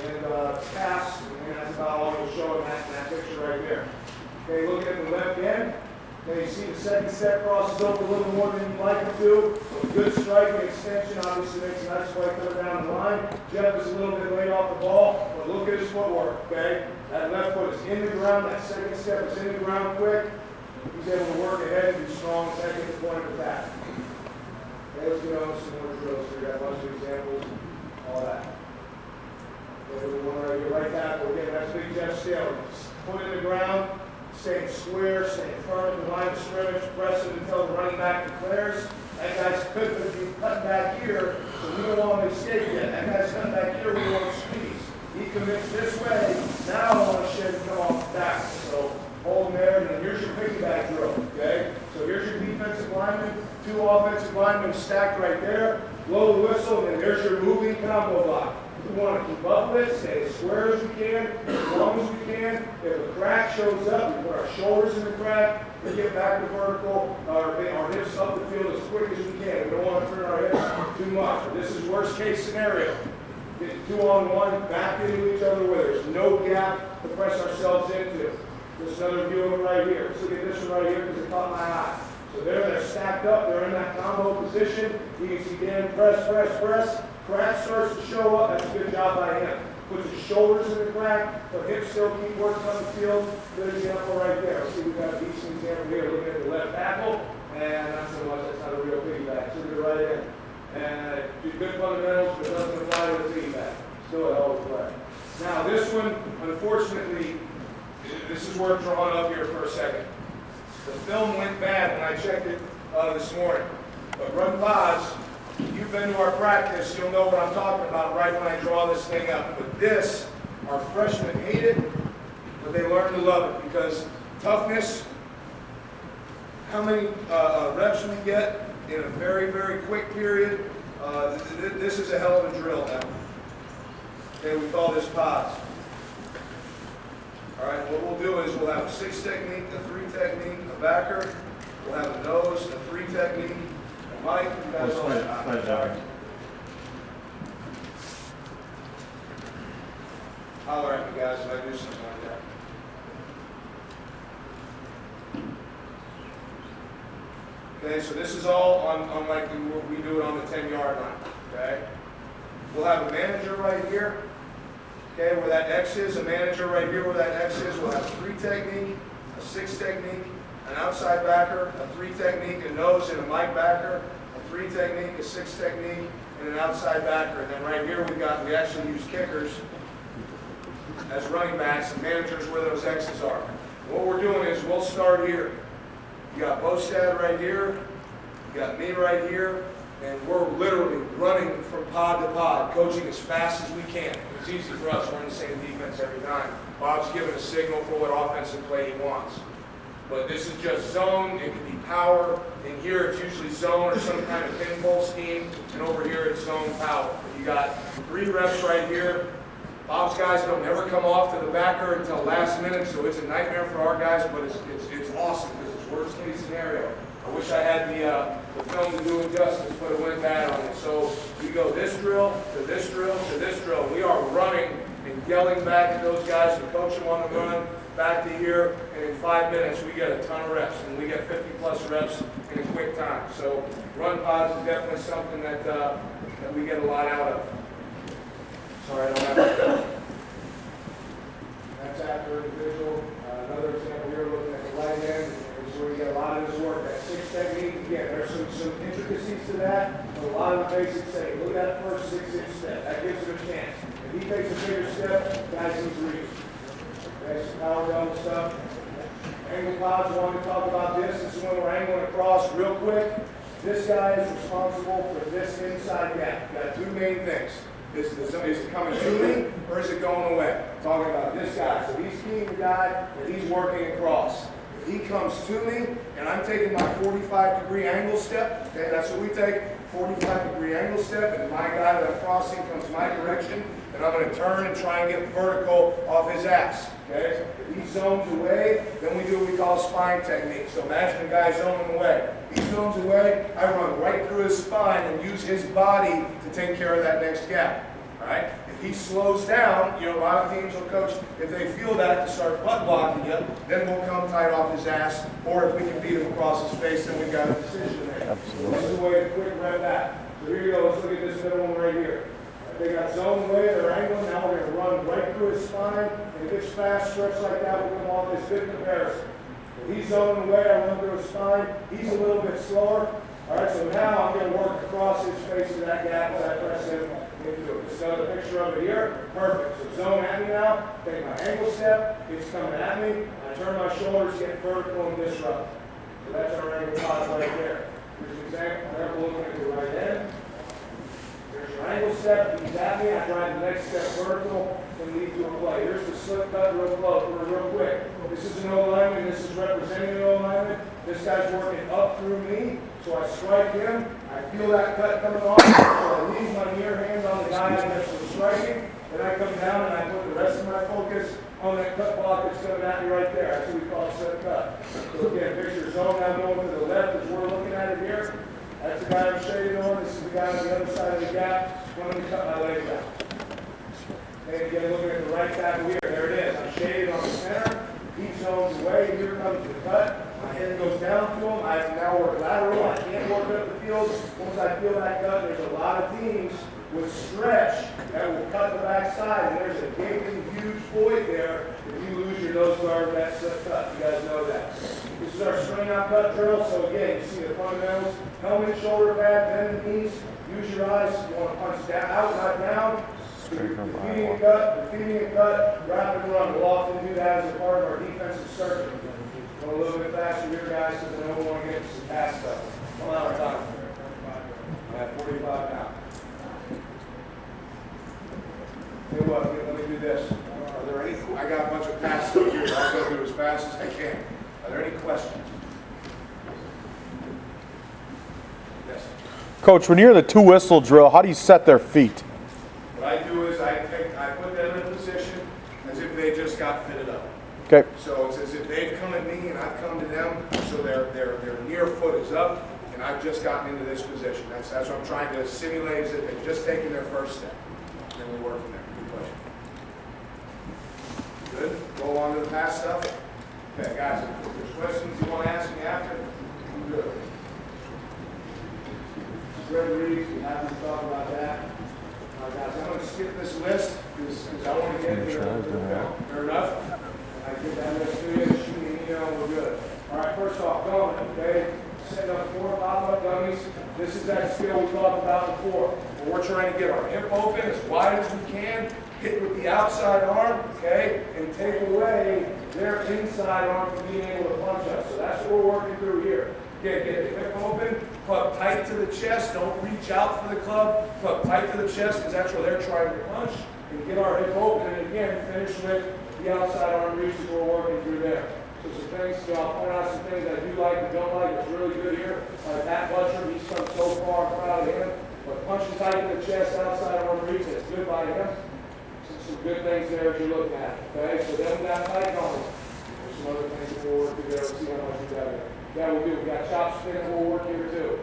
and pass, and that's about all you'll show in that picture right there. Okay, looking at the left end. Okay, you see the second step crosses over a little more than you'd like it to. A good strike and extension obviously makes a nice play coming down the line. Jeff is a little bit late off the ball, but look at his footwork, okay? That left foot is in the ground, that second step is in the ground quick. He's able to work ahead and be strong and take the point of attack. Okay, let's get on to some more drills here. We got a bunch of examples, all that. Okay, the one right here, right tackle, again, that's big Jeff Steele. Foot in the ground. Staying square, staying firm in the line of scrimmage, press it until the running back declares. That guy's could be cutting back here, so we don't want to escape yet. That guy's cutting back here, we want to squeeze. He commits this way, now I want to shed and come off the back. So hold him there, and then here's your piggyback drill, okay? So here's your defensive lineman, two offensive linemen stacked right there. Blow the whistle, and then there's your moving combo block. We want to keep up with, stay as square as we can, as long as we can. If a crack shows up, we put our shoulders in the crack, we get back to vertical, our hips up the field as quick as we can. We don't want to turn our hips too much. But this is worst case scenario. Get 2-on-1, back into each other where there's no gap to press ourselves into. There's another view of it right here. Let's look at this one right here because it caught my eye. So they're stacked up, they're in that combo position. You can see Dan press, press, press. Crack starts to show up, that's a good job by him. Puts his shoulders in the crack, but hips still keep working on the field. Good example right there. See, we've got a decent example here looking at the left tackle, and not so much, that's not a real piggyback. So they're right in. And do good fundamentals, but doesn't apply to the piggyback. Still a hell of a play. Now this one, unfortunately, this is where it's drawn up here for a second. The film went bad when I checked it this morning. But run pods. You've been to our practice, you'll know what I'm talking about right when I draw this thing up. But this, our freshmen hate it, but they learn to love it because toughness, how many reps we get in a very, very quick period, this is a hell of a drill now. Okay, we call this pods. All right, what we'll do is we'll have a 6 technique, a 3 technique, a backer, we'll have a nose, a 3 technique, Mike, you guys all holler at me, guys, if I do something like that. Okay, so this is all on like we do it on the 10-yard line. Okay, we'll have a manager right here. Okay, where that X is, a manager right here where that X is. We'll have a 3 technique, a 6 technique, an outside backer, a 3 technique, a nose, and a Mike backer, a 3 technique, a 6 technique, and an outside backer. And then right here we actually use kickers as running backs and managers where those X's are. What we're doing is we'll start here. You got Bostad right here, you got me right here, and we're literally running from pod to pod, coaching as fast as we can. It's easy for us, we're in the same defense every time. Bob's giving a signal for what offensive play he wants. But this is just zone, it can be power. In here it's usually zone or some kind of pinball scheme, and over here it's zone power. You got 3 reps right here. Bob's guys don't ever come off to the backer until last minute, so it's a nightmare for our guys, but it's awesome because it's worst case scenario. I wish I had the film to do it justice, but it went bad on it. So we go this drill to this drill to this drill. We are running and yelling back at those guys to coach them on the run, back to here, and in 5 minutes we get a ton of reps, and we get 50+ reps in a quick time. So run pods is definitely something that we get a lot out of. Sorry, I don't have that. That's after individual. Another example here, looking at the right end, is where you get a lot of this work. That 6 technique, again, there's some intricacies to that, but a lot of the basics say, look at that first 6-inch step. That gives him a chance. If he takes a bigger step, guys need to reach. Okay, some power double stuff. Angle pods, I wanted to talk about this. This is when we're angling across real quick. This guy is responsible for this inside gap. You've got 2 main things. Is it coming to me or is it going away? I'm talking about this guy. So he's keying the guy and he's working across. If he comes to me and I'm taking my 45-degree angle step, okay, that's what we take, 45-degree angle step, and my guy that I'm crossing comes my direction, then I'm going to turn and try and get vertical off his ass, okay? If he zones away, then we do what we call spine technique. So imagine a guy zoning away. He zones away, I run right through his spine and use his body to take care of that next gap, all right? If he slows down, a lot of teams will coach, if they feel that to start butt blocking you, then we'll come tight off his ass, or if we can beat him across his face, then we've got a decision there. Absolutely. This is a way to quick rep that. So here you go, let's look at this middle one right here. They got zoned away, they're angling, now we're going to run right through his spine, and if it's fast stretch like that, we'll come off this good comparison. If he's zoning away, I run through his spine, he's a little bit slower. All right, so now I'm going to work across his face to that gap as I press him into it. Just another picture of it here. Perfect. So zone at me now, take my angle step, it's coming at me, I turn my shoulders, get vertical and disrupt. So that's our angle pod right there. Here's an example, careful looking at the right end. There's your angle step, he's at me, I drive the next step vertical and lead to a play. Here's the slip cut real close, real quick. This is an O-lineman, this is representing an O-lineman. This guy's working up through me, so I strike him, I feel that cut coming off, so I leave my near hand on the guy I'm actually striking, then I come down and I put the rest of my focus on that cut block that's coming at me right there. That's what we call a slip cut. So again, picture zone now going to the left as we're looking at it here. That's the guy I'm shading on. This is the guy on the other side of the gap. I'm going to cut my leg down. And again, looking at the right tackle here. There it is. I'm shaded on the center. He zones away. Here comes the cut. My hand goes down to him. I have to now work lateral. I can't work up the field. Once I feel that cut, there's a lot of teams with stretch that will cut the backside. And there's a gaping, huge void there if you lose your nose guard with that slip cut. You guys know that. This is our string out cut drill. So again, you see the fundamentals. Helmet, shoulder pad, bend the knees. Use your eyes. You want to punch down, out, not down. Defeating a cut, rapid run. We'll often do that as a part of our defensive circuit. Go a little bit faster here, guys, because I know we want to get some pass stuff. Come on, time. I have 45 now. Tell you what, let me do this. Are there any? I got a bunch of pass stuff here. I'll go through as fast as I can. Are there any questions? Yes. Coach, when you're in the two whistle drill, how do you set their feet? What I do is I put them in a position as if they just got fitted up. Okay. So it's as if they've come at me and I've come to them, so their near foot is up, and I've just gotten into this position. That's what I'm trying to simulate, is that they've just taken their first step. And then we work from there. Good question. Good. Go on to the past stuff. Okay, guys, if there's questions you want to ask me after, I'm good. Greg Reeves, we have to talk about that. Guys, I'm going to skip this list because I want to get here. Fair enough? I give that list to you, shoot me an email, we're good. All right, first off, dummy, okay? Setting up 4 pop-up dummies. This is that skill we talked about before. Where we're trying to get our hip open as wide as we can, hit with the outside arm, okay? And take away their inside arm from being able to punch us. So that's what we're working through here. Again, get the hip open, club tight to the chest. Don't reach out for the club. Club tight to the chest because that's where they're trying to punch. And get our hip open. And again, finish with the outside arm reach that we're working through there. So some things, I'll point out some things I do like and don't like. It's really good here. Matt Butcher, he's come so far, proud of him. But punching tight to the chest, outside arm reach, that's good by him. Some good things there as you look at. Okay, so then we got tight on it. There's some other things that we'll work through there. See how much we got here. Yeah, we do. We got chop spin and we'll work here too.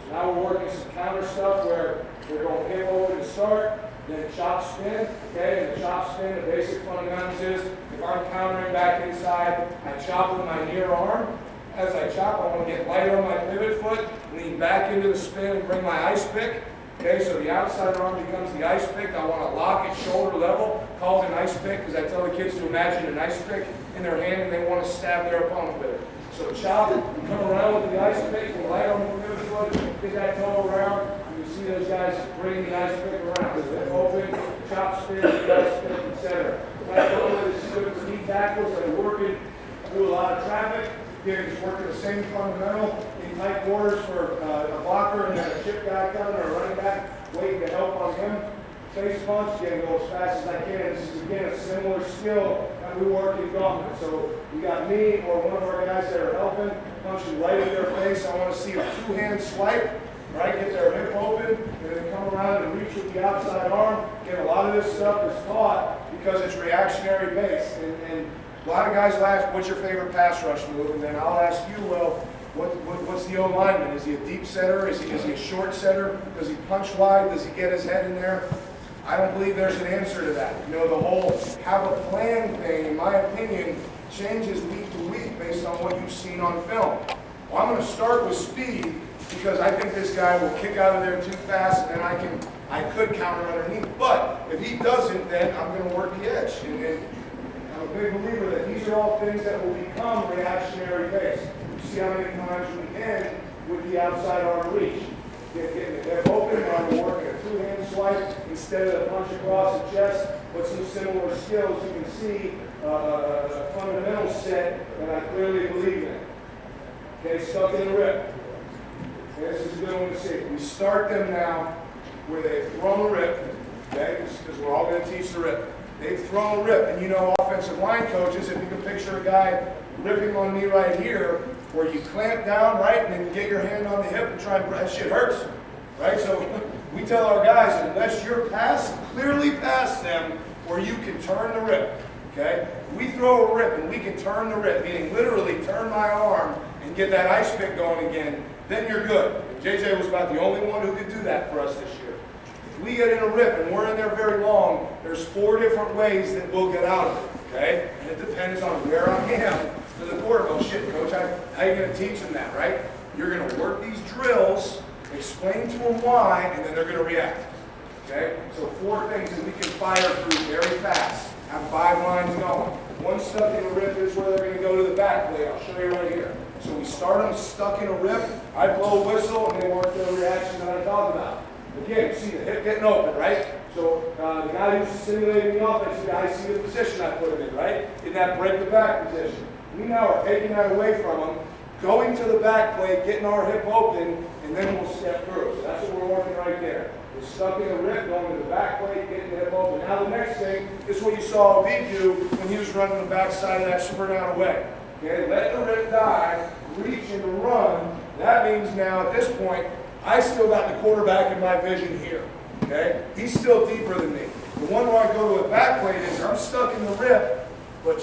So now we're working some counter stuff where we're going hip over to start, then chop spin, okay? And the chop spin, the basic fundamentals is if I'm countering back inside, I chop with my near arm. As I chop, I want to get light on my pivot foot, lean back into the spin and bring my ice pick. Okay, so the outside arm becomes the ice pick. I want to lock it shoulder level, called an ice pick, because I tell the kids to imagine an ice pick in their hand and they want to stab their opponent with it. So chop, come around with the ice pick, and light on the pivot foot, get that toe around, and you see those guys bring the ice pick around. They're open, chop spin, the ice pick, etc. Like over the good for knee tackles that are working through a lot of traffic. Again, just working the same fundamental in tight quarters for a blocker and then a chip guy coming or a running back waiting to help on him. Face punch, again, go as fast as I can. This is again a similar skill that we work in gauntlet. So we got me or one of our guys that are helping, punching right in their face. I want to see a two-hand swipe, right? Get their hip open, and then come around and reach with the outside arm. Again, a lot of this stuff is taught because it's reactionary based. And a lot of guys will ask, what's your favorite pass rush move? And then I'll ask you, well, what's the O-lineman? Is he a deep setter? Is he a short setter? Does he punch wide? Does he get his head in there? I don't believe there's an answer to that. You know, the whole have a plan thing, in my opinion, changes week to week based on what you've seen on film. Well, I'm going to start with speed because I think this guy will kick out of there too fast, and then I could counter underneath. But if he doesn't, then I'm going to work the edge. And I'm a big believer that these are all things that will become reactionary based. You see how many times we end with the outside arm reach. Getting the hip open, I'm working a two-hand swipe instead of a punch across the chest. With some similar skills, you can see a fundamental set that I clearly believe in. Okay, stuck in the rip. Okay, this is a good one to see. We start them now where they've thrown a rip, okay, because we're all going to teach the rip. They've thrown a rip, and you know, offensive line coaches, if you can picture a guy ripping on me right here, where you clamp down, right, and then you get your hand on the hip and try and, that shit hurts, right? So we tell our guys, unless you're clearly past them, where you can turn the rip, okay? We throw a rip and we can turn the rip, meaning literally turn my arm and get that ice pick going again, then you're good. JJ was about the only one who could do that for us this year. If we get in a rip and we're in there very long, there's 4 different ways that we'll get out of it, okay? And it depends on where I am. To the quarter, oh shit, coach, how are you going to teach them that, right? You're going to work these drills, explain to them why, and then they're going to react. Okay? So 4 things that we can fire through very fast. Have 5 lines going. One stuck in a rip is where they're going to go to the back plate. I'll show you right here. So we start them stuck in a rip. I blow a whistle, and they work the reaction that I talked about. Again, see the hip getting open, right? So the guy who's simulating the offense, the guy see the position I put him in, right? In that break the back position. We now are taking that away from them, going to the back plate, getting our hip open, and then we'll step through. So that's what we're working right there. We're stuck in a rip, going to the back plate, getting the hip open. Now the next thing is what you saw Abid do when he was running the back side of that sprint out away. Okay, let the rip die, reach and run. That means now at this point, I still got the quarterback in my vision here. Okay, he's still deeper than me. The one where I go to a back plate is I'm stuck in the rip, but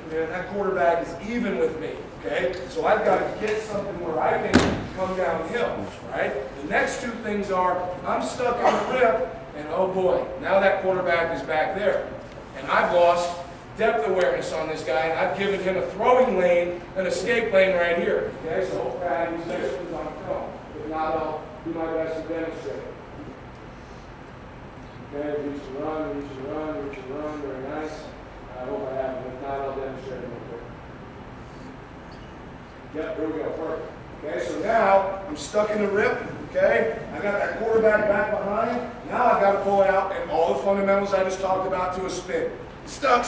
man, that quarterback is even with me, okay? So I've got to get something where I can come downhill, right? The next 2 things are, I'm stuck in the rip, and oh boy, now that quarterback is back there. And I've lost depth awareness on this guy, and I've given him a throwing lane, an escape lane right here, okay? So hopefully I have these next ones on film. If not, I'll do my best to demonstrate. Okay, reach and run, reach and run, reach and run, very nice. I hope I have them. If not, I'll demonstrate them real quick. Yep, here we go. Perfect. Okay, so now I'm stuck in the rip. Okay, I got that quarterback back behind. Now I've got to pull it out and all the fundamentals I just talked about to a spin. Stuck,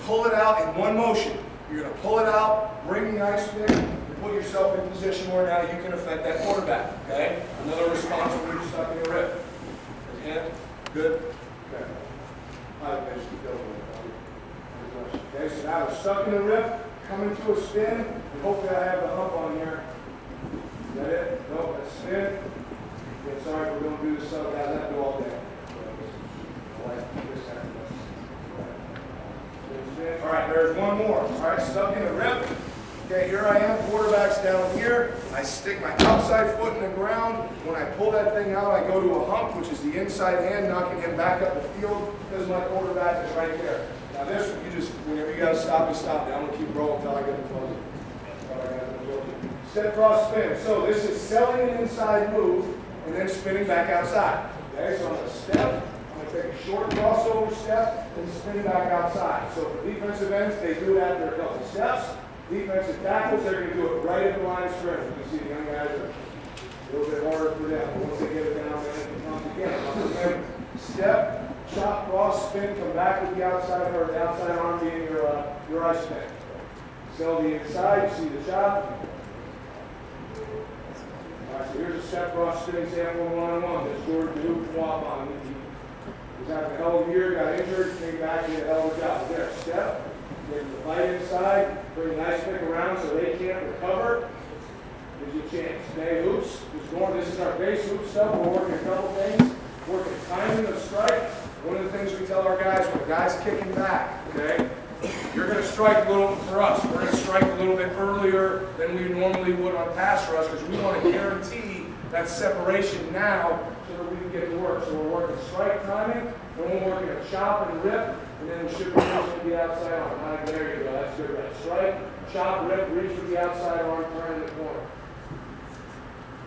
pull it out in one motion. You're going to pull it out, bring the ice pick, and put yourself in position where now you can affect that quarterback. Okay, another response when you're stuck in the rip. Again, good. Okay. I've mentioned okay, so now we're stuck in the rip, coming to a spin, and hopefully I have the hump on here. Is that it? No, that's spin. Okay, sorry if we're going to do this stuff, guys. I do all day. All right, there's one more. All right, stuck in the rip. Okay, here I am, quarterback's down here. I stick my outside foot in the ground. When I pull that thing out, I go to a hump, which is the inside hand, knocking him back up the field because my quarterback is right there. Now this one, you just, whenever you guys stop, you stop. Now I'm going to keep rolling until I get the closing. Step cross spin. So this is selling an inside move and then spinning back outside. Okay, so I'm going to step. I'm going to take a short crossover step and spin back outside. So for defensive ends, they do it after a couple steps. Defensive tackles, they're going to do it right at the line of scrimmage. You can see the young guys are a little bit harder for them. But once they get it down, then it comes again. Step. Chop, cross, spin, come back with the outside or the outside arm being your ice pick. Sell the inside, you see the chop. All right, so here's a step cross spin example one-on-one. There's Jordan Duke from Waupun. He was having a hell of a year, got injured, came back and did a hell of a job. There, step, Bring the fight inside, bring the ice pick around so they can't recover. Gives you a chance. Okay, hoops. This is our base hoop stuff. We're working a couple things. Working timing of strike. One of the things we tell our guys, when the guy's kicking back, okay, you're going to strike a little, for us, we're going to strike a little bit earlier than we normally would on pass rush because we want to guarantee that separation now so that we can get to work. So we're working strike timing, then we're working a chop and rip, and then we should be reaching with the outside arm. There you go, that's good. Right. Strike, chop, rip, reach with the outside arm, turn in the corner.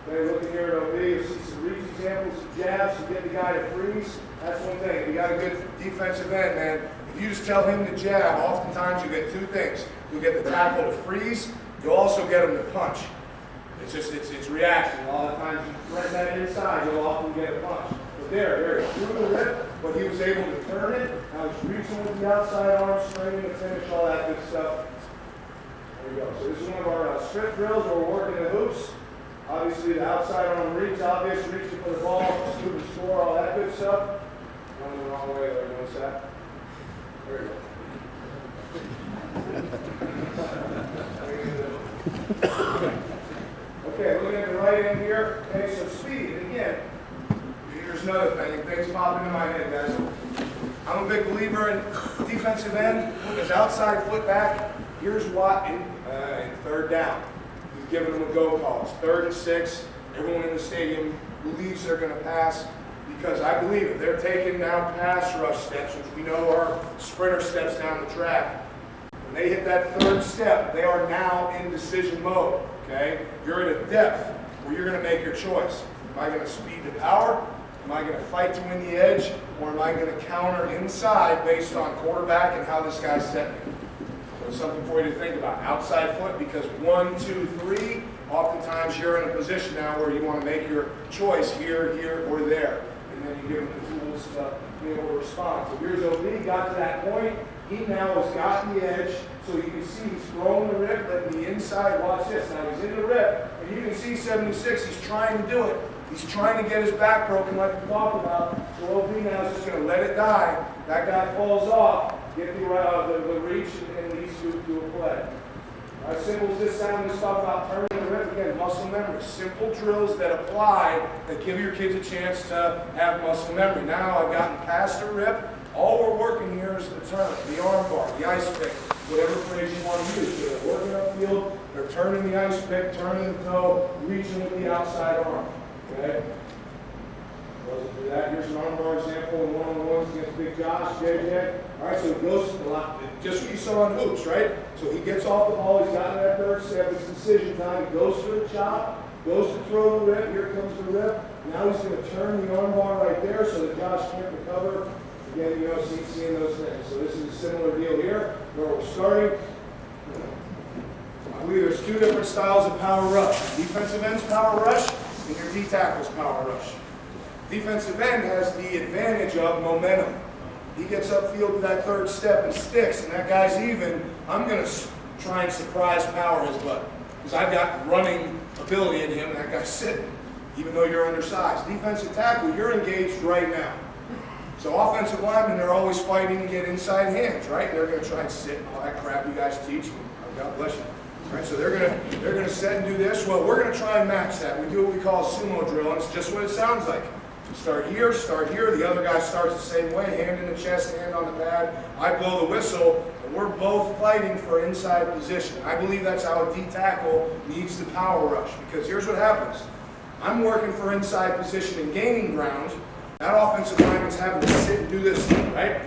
Okay, looking here at OB, you'll see some reach examples, some jabs, to get the guy to freeze. That's one thing. If you got a good defensive end, man, if you just tell him to jab, oftentimes you get two things. You'll get the tackle to freeze, you'll also get him to punch. It's just, it's reaction. A lot of times you threaten that inside, you'll often get a punch. But there, he threw the rip, but he was able to turn it. Now he's reaching with the outside arm, straining to finish, all that good stuff. There you go. So this is one of our strip drills where we're working the hoops. Obviously the outside arm reach, obvious, reaching for the ball, scoop and score, all that good stuff. Going the wrong way there, notice that? There you go. Okay, looking at the right end here. Okay, so speed. And again, here's another thing. Things pop into my head, guys. I'm a big believer in defensive end. Put his outside foot back. Here's what in third down. He's giving them a go call. It's 3rd and 6. Everyone in the stadium believes they're going to pass because I believe it. They're taking now pass rush steps, which we know are sprinter steps down the track. When they hit that 3rd step, they are now in decision mode. Okay? You're at a depth where you're going to make your choice. Am I going to speed to power? Am I going to fight to win the edge? Or am I going to counter inside based on quarterback and how this guy's setting it? So it's something for you to think about. Outside foot, because 1, 2, 3, oftentimes you're in a position now where you want to make your choice here, here, or there. And then you give them the tools to be able to respond. So here's OB, got to that point. He now has got the edge, so you can see he's throwing the rip, letting the inside, watch this, now he's in the rip, and you can see 76, he's trying to do it. He's trying to get his back broken like we talked about, so OB now is just going to let it die. That guy falls off, get the reach, and leads to a play. All right, simple as this sound, let's talk about turning the rip again, muscle memory. Simple drills that apply, that give your kids a chance to have muscle memory. Now I've gotten past the rip. All we're working here is the turn, the arm bar, the ice pick, whatever phrase you want to use. So they're working upfield, they're turning the ice pick, turning the toe, reaching with the outside arm. Okay? Wasn't do that. Here's an arm bar example in one-on-ones against Big Josh, JJ. All right, so it goes a lot, just what you saw on hoops, right? So he gets off the ball, he's gotten that 3rd step, it's decision time. He goes for the chop, goes to throw the rip, here comes the rip. Now he's going to turn the arm bar right there so that Josh can't recover. Again, you know, seeing those things. So this is a similar deal here, where we're starting. I believe there's 2 different styles of power rush. Defensive end's power rush, and your D-tackle's power rush. Defensive end has the advantage of momentum. He gets upfield to that 3rd step and sticks, and that guy's even. I'm going to try and surprise power his butt, because I've got running ability in him, and that guy's sitting, even though you're undersized. Defensive tackle, you're engaged right now. So offensive linemen, they're always fighting to get inside hands, right? They're going to try and sit and all that crap you guys teach. God bless you. Right? So they're going to set and do this. Well, we're going to try and match that. We do what we call a sumo drill, and it's just what it sounds like. Start here, the other guy starts the same way, hand in the chest, hand on the pad. I blow the whistle, and we're both fighting for inside position. I believe that's how a D-tackle needs the power rush, because here's what happens. I'm working for inside position and gaining ground. That offensive lineman's having to sit and do this thing, right?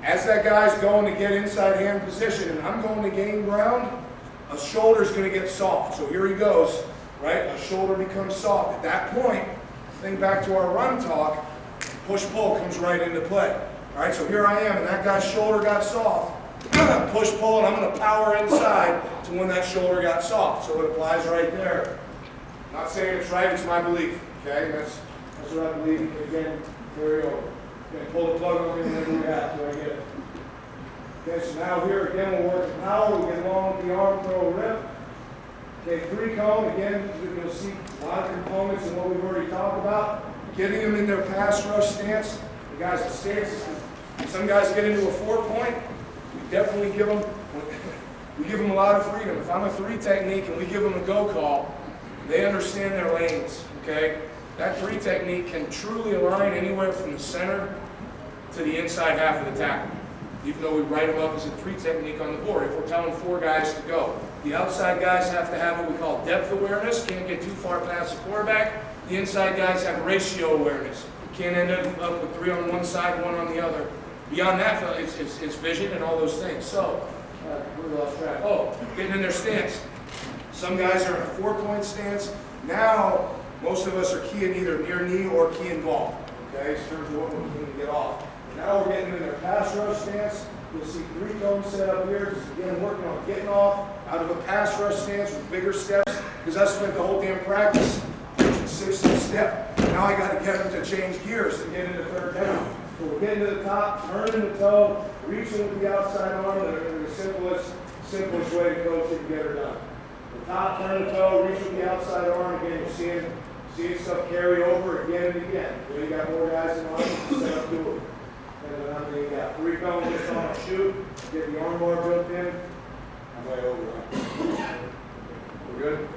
As that guy's going to get inside hand position and I'm going to gain ground, a shoulder's going to get soft. So here he goes, right? A shoulder becomes soft. At that point, think back to our run talk, push-pull comes right into play. All right, so here I am, and that guy's shoulder got soft. Push-pull, and I'm going to power inside to when that shoulder got soft. So it applies right there. I'm not saying it's right, it's my belief, okay? That's what I believe. Again, carry over. Okay, pull the plug on me whenever we have to. I get it. Okay, so now here again we'll work the power. We get along with the arm throw rip. Okay, 3 cone. Again, you'll see a lot of components in what we've already talked about. Getting them in their pass rush stance. The guys, the stances. Some guys get into a 4-point. We definitely give them We give them a lot of freedom. If I'm a 3 technique and we give them a go call, they understand their lanes, okay? That 3 technique can truly align anywhere from the center to the inside half of the tackle, even though we write them up as a 3 technique on the board. If we're telling 4 guys to go, the outside guys have to have what we call depth awareness, can't get too far past the quarterback. The inside guys have ratio awareness, can't end up with 3 on one side, 1 on the other. Beyond that, it's vision and all those things. So, we lost track. Oh, getting in their stance. Some guys are in a 4-point stance. Now, most of us are keying either near knee or keying ball, okay, in terms of what we're looking to get off. Now we're getting in their pass rush stance. You'll see 3 cones set up here, just again working on getting off out of a pass rush stance with bigger steps, because I spent the whole damn practice teaching 6th step. Now I got to get them to change gears to get into 3rd down. So we're getting to the top, turning the toe, reaching with the outside arm. They're the simplest way to coach it and get her done. The top, turn the toe, reach with the outside arm. Again, you're seeing stuff carry over again and again. So you got more guys in line, you set up to it. And then you got 3 cones just on a shoot, get the arm bar built in. I'm way over. Huh? We're good?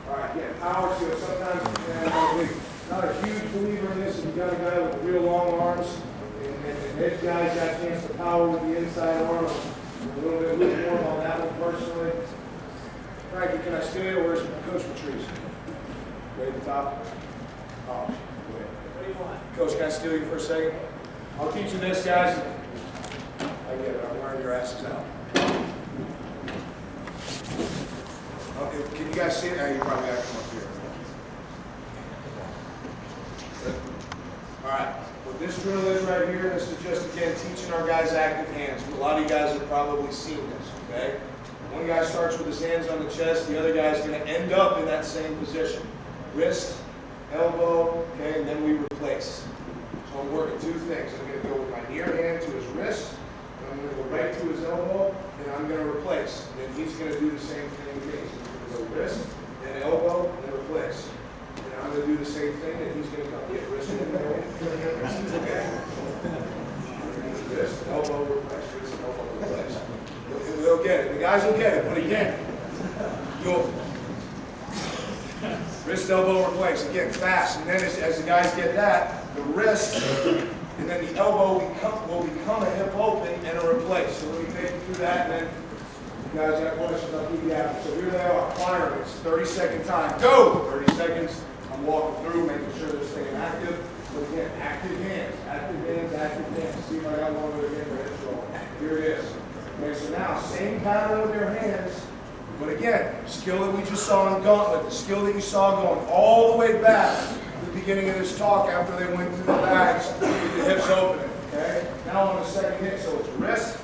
All right, yeah, power skill. Sometimes, not a huge believer in this. If you got a guy with real long arms, and this guy's got a chance to power with the inside arm. I'm a little bit more on that one personally. Frankie, can I steal you, or where's Coach Patrice? Way at the top. Oh, what do you want? Coach, can I steal you for a second? I'll teach you this, guys. I get it. I'm wearing your asses out. Okay, can you guys see it? Oh, you probably got to come up here. Good. All right. What this drill is right here, this is just, again, teaching our guys active hands. A lot of you guys have probably seen this, okay? One guy starts with his hands on the chest, the other guy's going to end up in that same position. Wrist, elbow, okay, and then we replace. So I'm working 2 things. I'm going to go with my near hand to his wrist, and I'm going to go right to his elbow, and I'm going to replace. And then he's going to do the same thing again. He's going to go wrist, then elbow, and then replace. And I'm going to do the same thing, and he's going to come get wrist and elbow. Okay? Wrist, elbow, replace, wrist, elbow, replace. They'll get it. The guys will get it, but again, go. Wrist, elbow, replace. Again, fast. And then as the guys get that, the wrist and then the elbow will become a hip open and a replace. So let me take you through that, and then if you guys got questions, I'll keep you after. So here they are, firing. It's 30-second time. Go! 30 seconds. I'm walking through, making sure they're staying active. But again, active hands, active hands, active hands. See if I got one with again for hip roll. Here it is. Okay, so now, same pattern with your hands, but again, skill that we just saw in Gauntlet, the skill that you saw going all the way back to the beginning of this talk after they went through the bags with the hips opening, okay? Now on the second hit, so it's wrist,